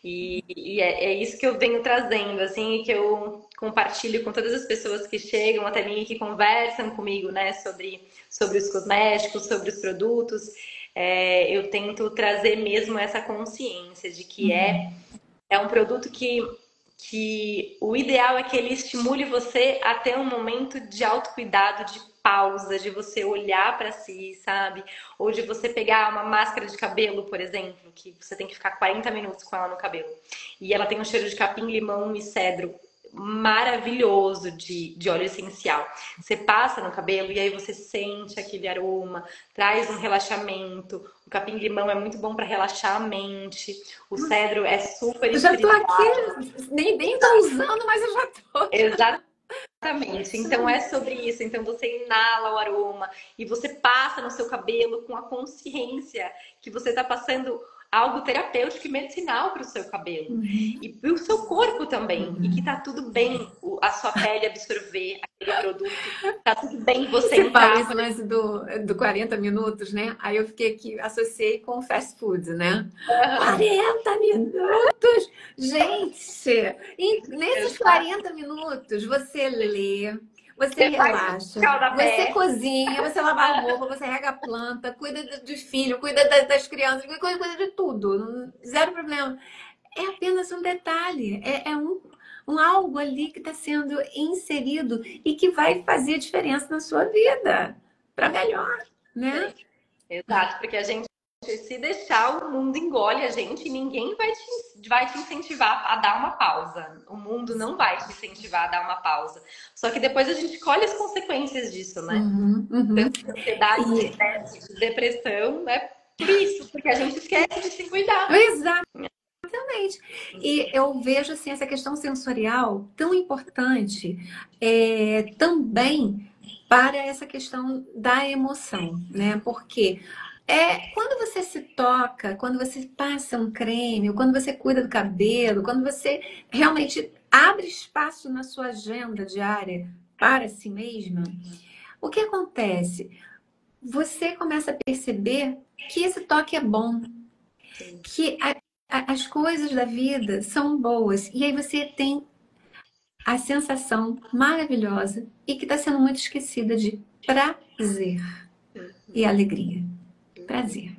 S2: E é isso que eu venho trazendo, assim, e que eu compartilho com todas as pessoas que chegam até mim e que conversam comigo, né, sobre os cosméticos, sobre os produtos. Eu tento trazer mesmo essa consciência de que é um produto que o ideal é que ele estimule você a ter um momento de autocuidado, de pausa, de você olhar para si, sabe? Ou de você pegar uma máscara de cabelo, por exemplo, que você tem que ficar 40 minutos com ela no cabelo. E ela tem um cheiro de capim, limão e cedro maravilhoso de óleo essencial. Você passa no cabelo e aí você sente aquele aroma, traz um relaxamento. O capim-limão é muito bom para relaxar a mente. O cedro é super
S1: Eu já estou aqui,
S2: espiritual.
S1: nem estou usando, mas eu já estou.
S2: Exatamente. Então é sobre isso. Então você inala o aroma e você passa no seu cabelo com a consciência que você está passando algo terapêutico e medicinal para o seu cabelo e para o seu corpo também. E que tá tudo bem a sua pele absorver aquele produto. Tá tudo bem você
S1: Você fala
S2: entrar,
S1: esse
S2: por
S1: lance do 40 minutos, né? Aí eu fiquei aqui, associei com fast food, né?
S2: exemplo.
S1: 40 minutos! Gente! E nesses
S2: Exato.
S1: 40 minutos, você lê, você
S2: Você faz
S1: relaxa,
S2: calda
S1: você
S2: pé.
S1: cozinha, você lava a roupa, você rega a planta, cuida dos filhos, cuida das crianças, cuida de tudo. Zero problema. É apenas um detalhe, um algo ali que está sendo inserido e que vai fazer diferença na sua vida, para melhor, né?
S2: Exato, porque a gente, se deixar, o mundo engole a gente e ninguém vai te incentivar a dar uma pausa. O mundo não vai te incentivar a dar uma pausa. Só que depois a gente colhe as consequências disso, né?
S1: Uhum, uhum.
S2: Tanto de ansiedade, de
S1: E,
S2: estresse, de depressão, é por isso, porque a gente esquece de se cuidar.
S1: exatamente. E eu vejo assim, essa questão sensorial tão importante também para essa questão da emoção, né? Porque quando você se toca, quando você passa um creme, ou quando você cuida do cabelo, quando você realmente abre espaço na sua agenda diária para si mesma, o que acontece? Você começa a perceber que esse toque é bom, que as coisas da vida são boas. E aí você tem a sensação maravilhosa e que está sendo muito esquecida de prazer e alegria. Prazer.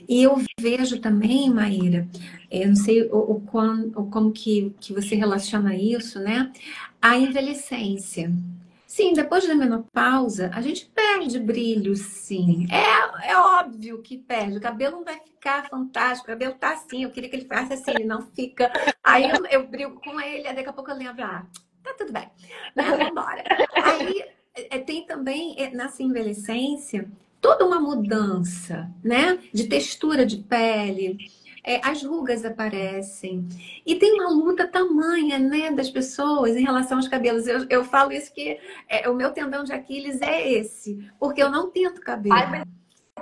S1: E eu vejo também, Maíra, eu não sei como que você relaciona isso, né? A envelhecência. Sim, depois da menopausa, a gente perde brilho, sim. É óbvio que perde. O cabelo não vai ficar fantástico. O cabelo tá assim. Eu queria que ele ficasse assim, ele não fica. Aí eu brigo com ele, aí daqui a pouco eu lembro, tá tudo bem, né? Vambora. Aí tem também, nessa envelhecência, toda uma mudança, né? De textura de pele. As rugas aparecem. E tem uma luta tamanha, né, das pessoas em relação aos cabelos. Eu falo isso que o meu tendão de Aquiles é esse, porque eu não pinto
S2: Ai,
S1: cabelo.
S2: mas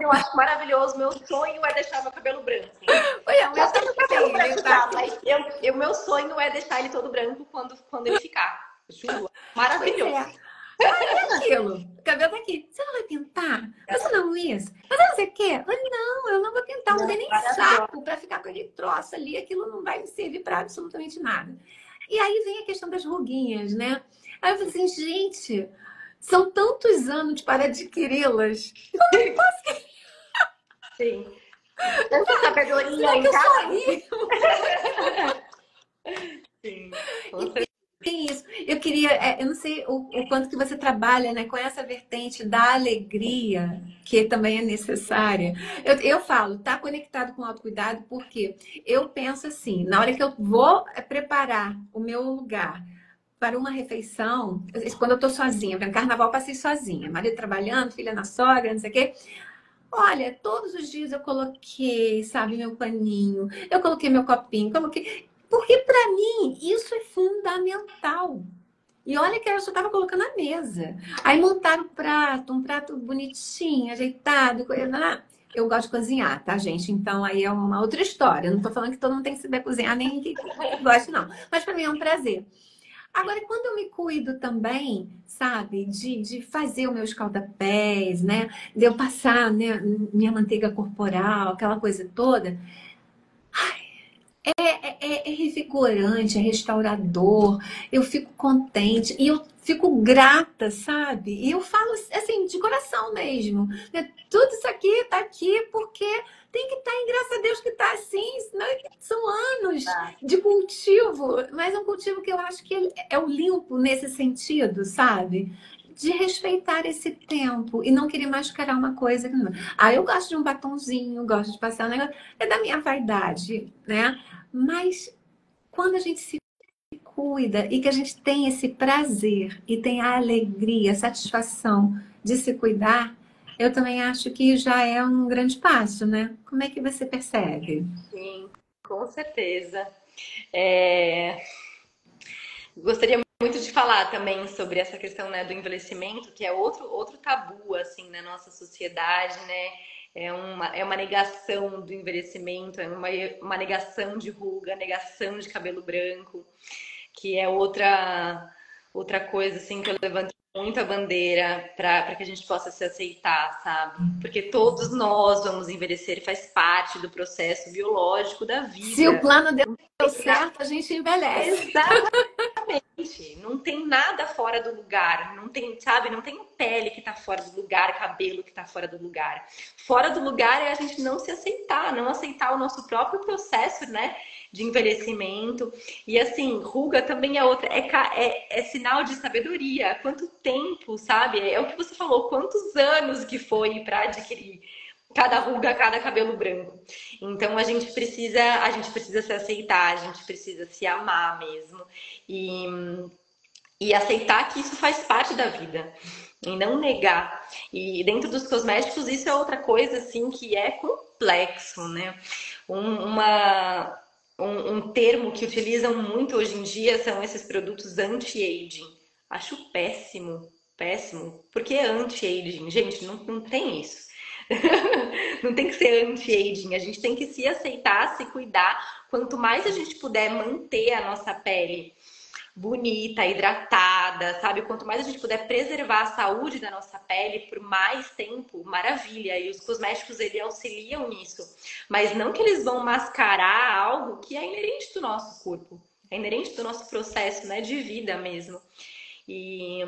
S2: eu acho maravilhoso. Meu sonho é deixar meu cabelo branco.
S1: Olha, o
S2: Já
S1: meu
S2: tenho cabelo
S1: também, ele
S2: branco
S1: tá
S2: já,
S1: aqui.
S2: mas meu sonho é deixar ele todo branco quando ele ficar. Juro.
S1: Pois
S2: Maravilhoso.
S1: é. Aí é aquilo. O cabelo tá aqui. Você não vai pintar? Você não isso? Você não sei o quê? Não, eu não vou pintar. Não tem nem
S2: Maravilhoso.
S1: saco para ficar com aquele troço ali. Aquilo não vai me servir para absolutamente nada. E aí vem a questão das ruguinhas, né? Aí eu falei assim, gente, são tantos anos para adquiri-las.
S2: Sim. Tanta sabedoria
S1: Será que
S2: em
S1: eu
S2: cada.
S1: sorri?
S2: Sim, com
S1: E
S2: certeza.
S1: tem isso. Eu queria, eu não sei o quanto que você trabalha, né, com essa vertente da alegria, que também é necessária. Eu falo, tá conectado com o autocuidado, porque eu penso assim, na hora que eu vou preparar o meu lugar para uma refeição, quando eu tô sozinha, no carnaval eu passei sozinha, marido trabalhando, filha na sogra, não sei o quê. Olha, todos os dias eu coloquei, sabe, meu paninho, eu coloquei meu copinho, coloquei. Porque para mim isso é fundamental. E olha que eu só estava colocando a mesa. Aí montaram o prato, um prato bonitinho, ajeitado, coisa. Eu gosto de cozinhar, tá, gente? Então aí é uma outra história. Não tô falando que todo mundo tem que saber cozinhar, nem que goste, não. Mas para mim é um prazer. Agora, quando eu me cuido também, sabe, de fazer o meu escaldapés, né? De eu passar, né, minha manteiga corporal, aquela coisa toda, é revigorante, é restaurador, eu fico contente e eu fico grata, sabe? E eu falo assim, de coração mesmo. Né? Tudo isso aqui tá aqui porque tem que estar em graça a Deus que tá assim, senão são anos de cultivo, mas é um cultivo que eu acho que é o limpo nesse sentido, sabe? De respeitar esse tempo e não querer mascarar uma coisa que não. Eu gosto de um batonzinho, gosto de passar um negócio, é da minha vaidade, né? Mas quando a gente se cuida e que a gente tem esse prazer e tem a alegria, a satisfação de se cuidar, eu também acho que já é um grande passo, né? Como é que você percebe?
S2: Sim, com certeza. É, Gostaria muito de falar também sobre essa questão, né, do envelhecimento, que é outro tabu, assim, na nossa sociedade, né? É uma negação do envelhecimento, uma negação de ruga, negação de cabelo branco, que é outra coisa, assim, que eu levanto muita bandeira para que a gente possa se aceitar, sabe? Porque todos nós vamos envelhecer, faz parte do processo biológico da
S1: Se o
S2: vida.
S1: plano deu certo, a gente envelhece.
S2: Exatamente. não tem nada fora do lugar, não tem, sabe, não tem pele que tá fora do lugar, cabelo que tá fora do lugar. Fora do lugar é a gente não se aceitar, não aceitar o nosso próprio processo, né, de envelhecimento. E assim, ruga também é outra, é sinal de sabedoria. Quanto tempo, sabe? É o que você falou, quantos anos que foi para adquirir cada ruga, cada cabelo branco. Então a gente precisa se aceitar, a gente precisa se amar mesmo e, e aceitar que isso faz parte da vida e não negar. E dentro dos cosméticos isso é outra coisa assim que é complexo, né? Uma um termo que utilizam muito hoje em dia são esses produtos anti-aging. Acho péssimo, péssimo. Porque é anti-aging? Gente, não tem isso. Não tem que ser anti-aging, a gente tem que se aceitar, se cuidar. Quanto mais a gente puder manter a nossa pele bonita, hidratada, sabe? Quanto mais a gente puder preservar a saúde da nossa pele por mais tempo, maravilha. E os cosméticos, eles auxiliam nisso. Mas não que eles vão mascarar algo que é inerente do nosso corpo. É inerente do nosso processo, né? De vida mesmo. E,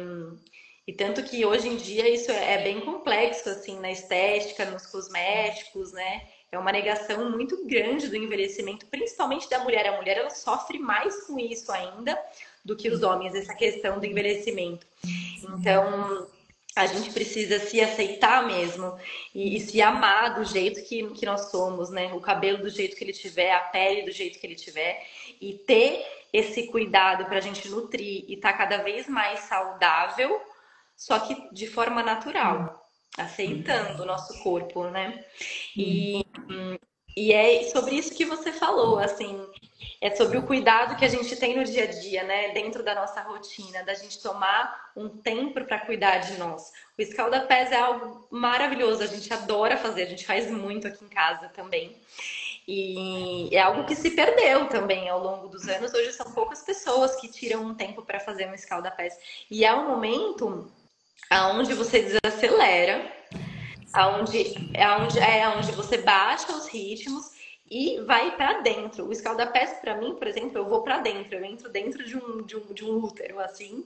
S2: e tanto que hoje em dia isso é bem complexo, assim, na estética, nos cosméticos, né? É uma negação muito grande do envelhecimento, principalmente da mulher. A mulher, ela sofre mais com isso ainda do que os homens, essa questão do envelhecimento. Então, a gente precisa se aceitar mesmo e se amar do jeito que nós somos, né? O cabelo do jeito que ele tiver, a pele do jeito que ele tiver. E ter esse cuidado para a gente nutrir e estar cada vez mais saudável, só que de forma natural, aceitando o nosso corpo, né? E é sobre isso que você falou, assim, é sobre o cuidado que a gente tem no dia a dia, né? Dentro da nossa rotina, da gente tomar um tempo para cuidar de nós. O escalda-pés é algo maravilhoso, a gente adora fazer, a gente faz muito aqui em casa também. E é algo que se perdeu também ao longo dos anos. Hoje são poucas pessoas que tiram um tempo para fazer um escalda-pés. E é um momento aonde você desacelera, aonde você baixa os ritmos e vai para dentro. O escalda-pés, para mim, por exemplo, eu vou para dentro, eu entro dentro de um útero, assim,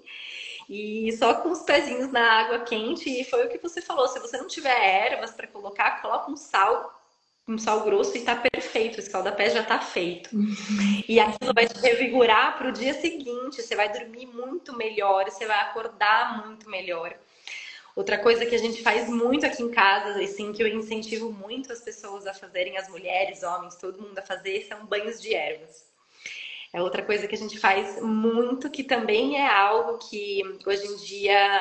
S2: e só com os pezinhos na água quente. E foi o que você falou: se você não tiver ervas para colocar, coloca um sal grosso e tá perfeito. O escalda-pés já tá feito. E aquilo vai te revigorar para o dia seguinte. Você vai dormir muito melhor, você vai acordar muito melhor. Outra coisa que a gente faz muito aqui em casa, assim, que eu incentivo muito as pessoas a fazerem, as mulheres, homens, todo mundo a fazer, são banhos de ervas. É outra coisa que a gente faz muito, que também é algo que hoje em dia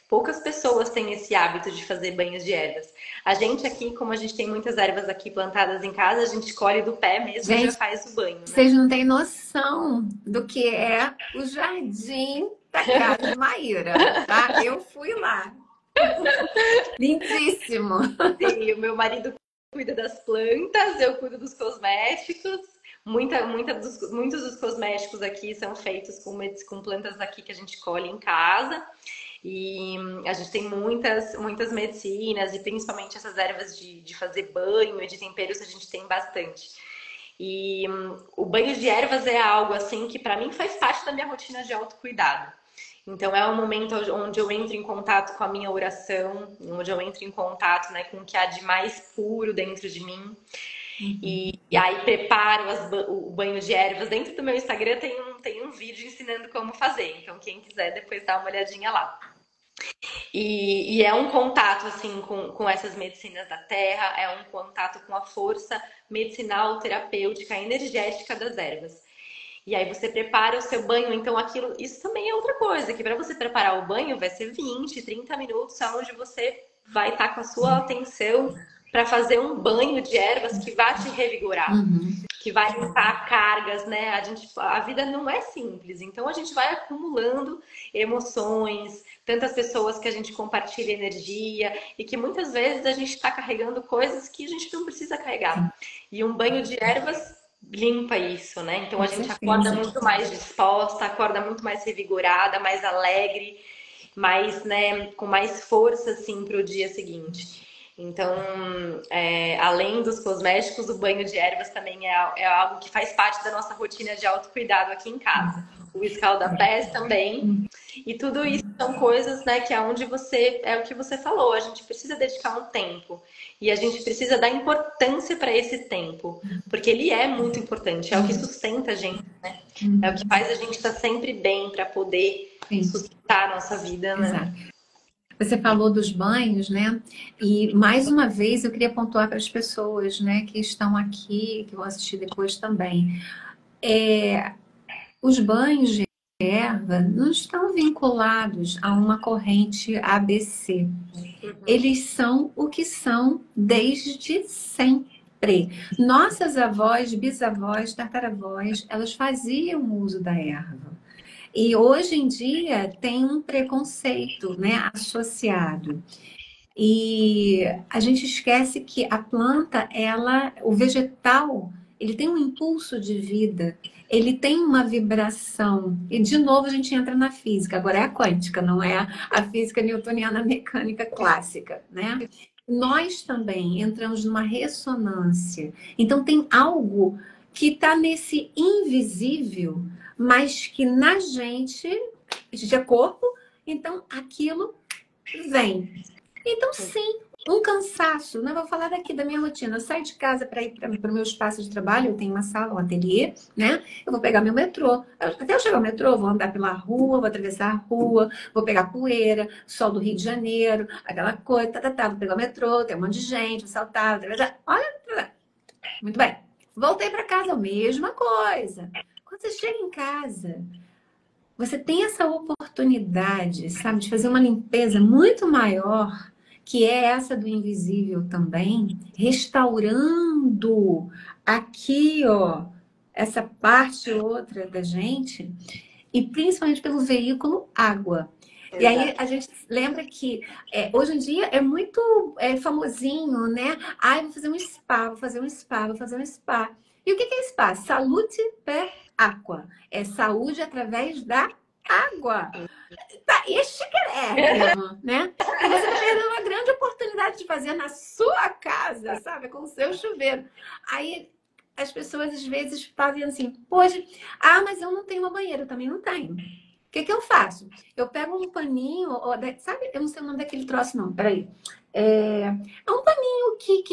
S2: poucas pessoas têm esse hábito de fazer banhos de ervas. A gente aqui, como a gente tem muitas ervas aqui plantadas em casa, a gente colhe do pé mesmo e já faz o banho, né?
S1: Vocês não têm noção do que é o jardim da casa de Maíra, tá? Eu fui lá. Lindíssimo.
S2: Sim, o meu marido cuida das plantas, eu cuido dos cosméticos. Muitos dos cosméticos aqui são feitos com plantas aqui que a gente colhe em casa. E a gente tem muitas medicinas, e principalmente essas ervas de fazer banho e de temperos, a gente tem bastante. E o banho de ervas é algo assim que para mim faz parte da minha rotina de autocuidado. Então é um momento onde eu entro em contato com a minha oração, onde eu entro em contato, né, com o que há de mais puro dentro de mim. E aí preparo o banho de ervas. Dentro do meu Instagram tem um vídeo ensinando como fazer. Então quem quiser depois dá uma olhadinha lá. E é um contato assim com essas medicinas da terra, é um contato com a força medicinal, terapêutica, energética das ervas. E aí você prepara o seu banho, então isso também é outra coisa, que para você preparar o banho vai ser 20, 30 minutos, onde você vai estar com a sua atenção para fazer um banho de ervas que vai te revigorar, que vai limpar cargas, né? A vida não é simples, então a gente vai acumulando emoções, tantas pessoas que a gente compartilha energia e que muitas vezes a gente está carregando coisas que a gente não precisa carregar. E um banho de ervas limpa isso, né? Então a gente acorda muito mais disposta, acorda muito mais revigorada, mais alegre, mais, né, com mais força assim para o dia seguinte. Então, além dos cosméticos, o banho de ervas também é algo que faz parte da nossa rotina de autocuidado aqui em casa. O escalda-pés também. E tudo isso são coisas, né, que é onde é o que você falou, a gente precisa dedicar um tempo. E a gente precisa dar importância para esse tempo, porque ele é muito importante, é o que sustenta a gente, né? É o que faz a gente estar sempre bem para poder sustentar a nossa vida, né?
S1: Exato. Você falou dos banhos, né? E mais uma vez eu queria pontuar para as pessoas, né, que estão aqui, que vão assistir depois também. Os banhos de erva não estão vinculados a uma corrente ABC. Eles são o que são desde sempre. Nossas avós, bisavós, tataravós, elas faziam uso da erva. E hoje em dia tem um preconceito, né, associado. E a gente esquece que a planta, o vegetal, ele tem um impulso de vida, ele tem uma vibração. E de novo a gente entra na física, agora é a quântica, não é a física newtoniana mecânica clássica, né? Nós também entramos numa ressonância. Então tem algo que está nesse invisível, mas que na gente, a gente é corpo, então aquilo vem. Então, sim, um cansaço. Não vou falar daqui da minha rotina. Eu saio de casa para ir para o meu espaço de trabalho. Eu tenho uma sala, um ateliê, né? Eu vou pegar meu metrô. Até eu chegar ao metrô, eu vou andar pela rua, vou atravessar a rua, vou pegar poeira, sol do Rio de Janeiro, aquela coisa, vou pegar o metrô, tem um monte de gente, vou saltar, vou atravessar. Olha, muito bem. Voltei para casa, a mesma coisa. Quando você chega em casa, você tem essa oportunidade, sabe, de fazer uma limpeza muito maior, que é essa do invisível também, restaurando aqui, ó, essa parte outra da gente, e principalmente pelo veículo água. E aí a gente lembra que hoje em dia é muito famosinho, né? Ai, vou fazer um spa, vou fazer um spa, vou fazer um spa. E o que é spa? Salute per aqua. É saúde através da água. Tá, este querérrimo, né? E você está perdendo uma grande oportunidade de fazer na sua casa, sabe? Com o seu chuveiro. Aí as pessoas às vezes fazem assim, poxa, mas eu não tenho uma banheira, eu também não tenho. O que eu faço? Eu pego um paninho, sabe? Eu não sei o nome daquele troço, não, peraí. É um paninho que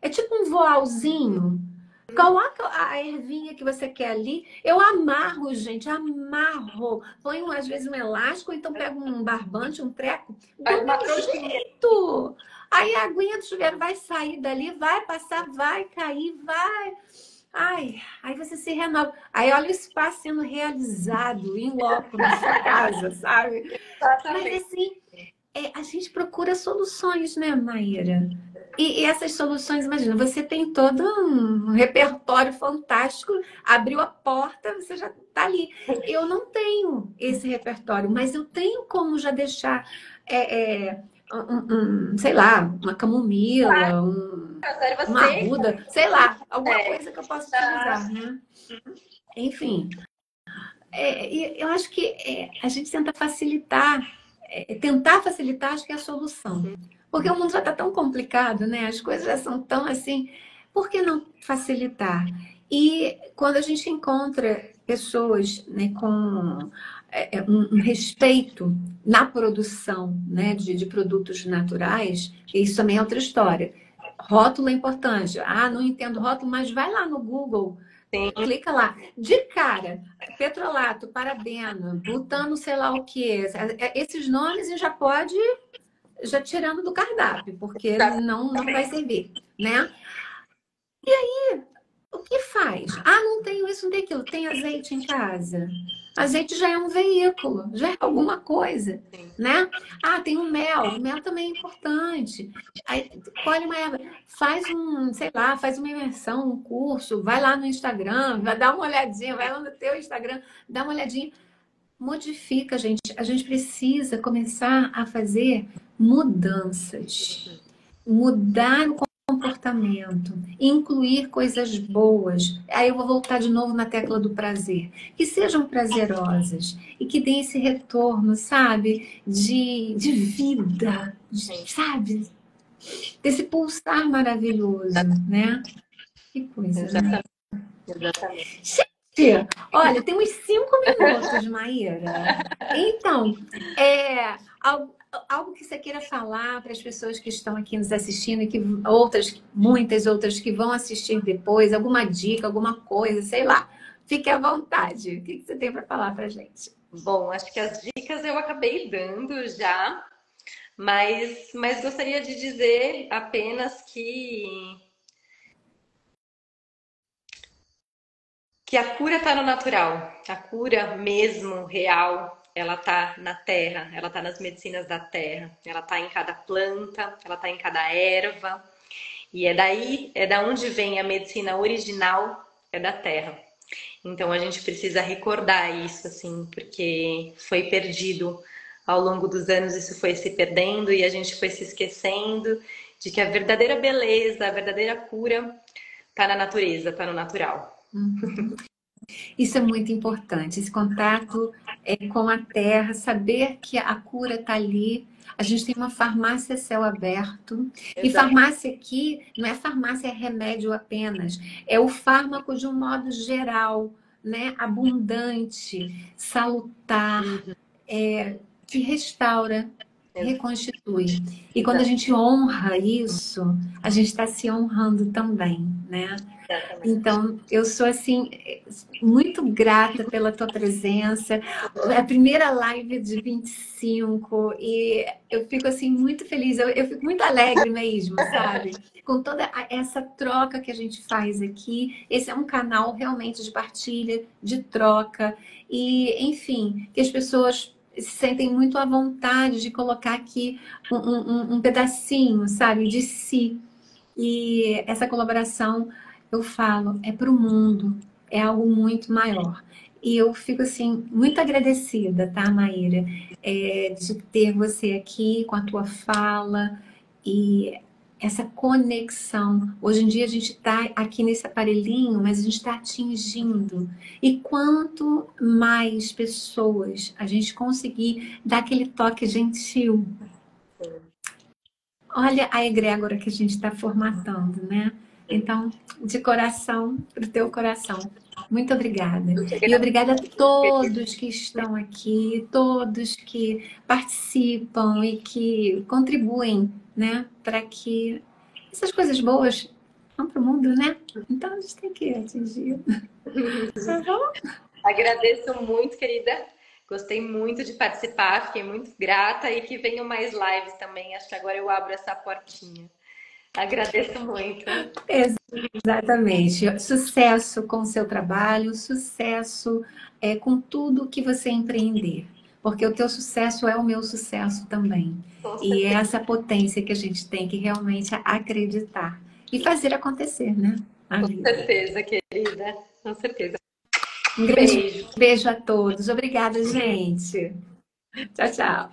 S1: é tipo um voalzinho. Coloca a ervinha que você quer ali. Eu amarro, gente, amarro. Ponho, às vezes, um elástico, ou então pego um barbante, um treco. Do meu jeito. Aí a aguinha do chuveiro vai sair dali, vai passar, vai cair, vai. Ai, aí você se renova. Aí olha o espaço sendo realizado em loco na sua casa, sabe? Mas assim, a gente procura soluções, né, Maíra? E essas soluções, imagina, você tem todo um repertório fantástico, abriu a porta, você já está ali. Eu não tenho esse repertório, mas eu tenho como já deixar, sei lá, uma camomila, uma arruda, sei lá, alguma coisa que eu possa utilizar, né? Enfim, eu acho que a gente tenta facilitar, tentar facilitar, acho que é a solução. Porque o mundo já está tão complicado, né? As coisas já são tão assim. Por que não facilitar? E quando a gente encontra pessoas, né, com um respeito na produção, né, de produtos naturais, isso também é outra história. Rótulo é importante. Não entendo rótulo, mas vai lá no Google. Sim. Clica lá. De cara, petrolato, parabeno, butano, sei lá o que. Esses nomes já pode já tirando do cardápio, porque não vai servir, né? E aí, o que faz? Não tenho isso, não tenho aquilo. Tem azeite em casa. Azeite já é um veículo, já é alguma coisa, né? Tem o mel também é importante. Aí, colhe uma erva, faz faz uma imersão, um curso, vai lá no Instagram, vai dar uma olhadinha, vai lá no teu Instagram, dá uma olhadinha. Modifica, gente. A gente precisa começar a fazer mudanças. Mudar o comportamento. Incluir coisas boas. Aí eu vou voltar de novo na tecla do prazer. Que sejam prazerosas. E que deem esse retorno, sabe? De vida. Sabe? desse pulsar maravilhoso, né? Que coisa, né?
S2: Exatamente. Exatamente.
S1: Gente, olha, tem uns 5 minutos, Maíra. Então, algo que você queira falar para as pessoas que estão aqui nos assistindo e que outras, muitas outras que vão assistir depois, alguma dica, alguma coisa, sei lá. Fique à vontade. O que você tem para falar para a gente?
S2: Bom, acho que as dicas eu acabei dando já, mas gostaria de dizer apenas que a cura está no natural, a cura mesmo real, ela está na terra, ela está nas medicinas da terra, ela está em cada planta, ela está em cada erva, e é da onde vem a medicina original, é da terra. Então a gente precisa recordar isso, assim, porque foi perdido ao longo dos anos, isso foi se perdendo e a gente foi se esquecendo de que a verdadeira beleza, a verdadeira cura está na natureza, está no natural.
S1: Isso é muito importante, esse contato com a terra, saber que a cura está ali. A gente tem uma farmácia a céu aberto. E
S2: Exato.
S1: farmácia aqui não é farmácia, é remédio apenas. É o fármaco de um modo geral, né? Abundante, salutar, que restaura, reconstitui. E quando a gente honra isso, a gente está se honrando também, né?
S2: Exatamente.
S1: Então, eu sou assim muito grata pela tua presença. É a primeira live de 25 e eu fico assim muito feliz, eu fico muito alegre mesmo, sabe? Com toda essa troca que a gente faz aqui. Esse é um canal realmente de partilha, de troca e, enfim, que as pessoas se sentem muito à vontade de colocar aqui um pedacinho, sabe, de si. E essa colaboração, eu falo, é para o mundo, é algo muito maior. E eu fico assim muito agradecida, tá, Maíra, de ter você aqui com a tua fala e essa conexão. Hoje em dia a gente está aqui nesse aparelhinho, mas a gente está atingindo. E quanto mais pessoas a gente conseguir dar aquele toque gentil, olha a egrégora que a gente está formatando, né? Então, de coração para o teu coração. Muito obrigada.
S2: Eu que
S1: E obrigada a
S2: agradeço.
S1: todos que estão aqui, todos que participam e que contribuem, né? Para que essas coisas boas vão para o mundo, né? Então, a gente tem que atingir. Tá bom?
S2: Agradeço muito, querida. Gostei muito de participar, fiquei muito grata e que venham mais lives também. Acho que agora eu abro essa portinha. Agradeço muito.
S1: Exatamente. Sucesso com o seu trabalho, sucesso com tudo que você empreender. Porque o teu sucesso é o meu sucesso também.
S2: Com
S1: E é
S2: certeza,
S1: essa potência que a gente tem que realmente acreditar e fazer acontecer, né? A
S2: com
S1: vida.
S2: certeza, querida. Com certeza.
S1: Um grande
S2: Beijo.
S1: beijo a todos. Obrigada, gente. Tchau, tchau.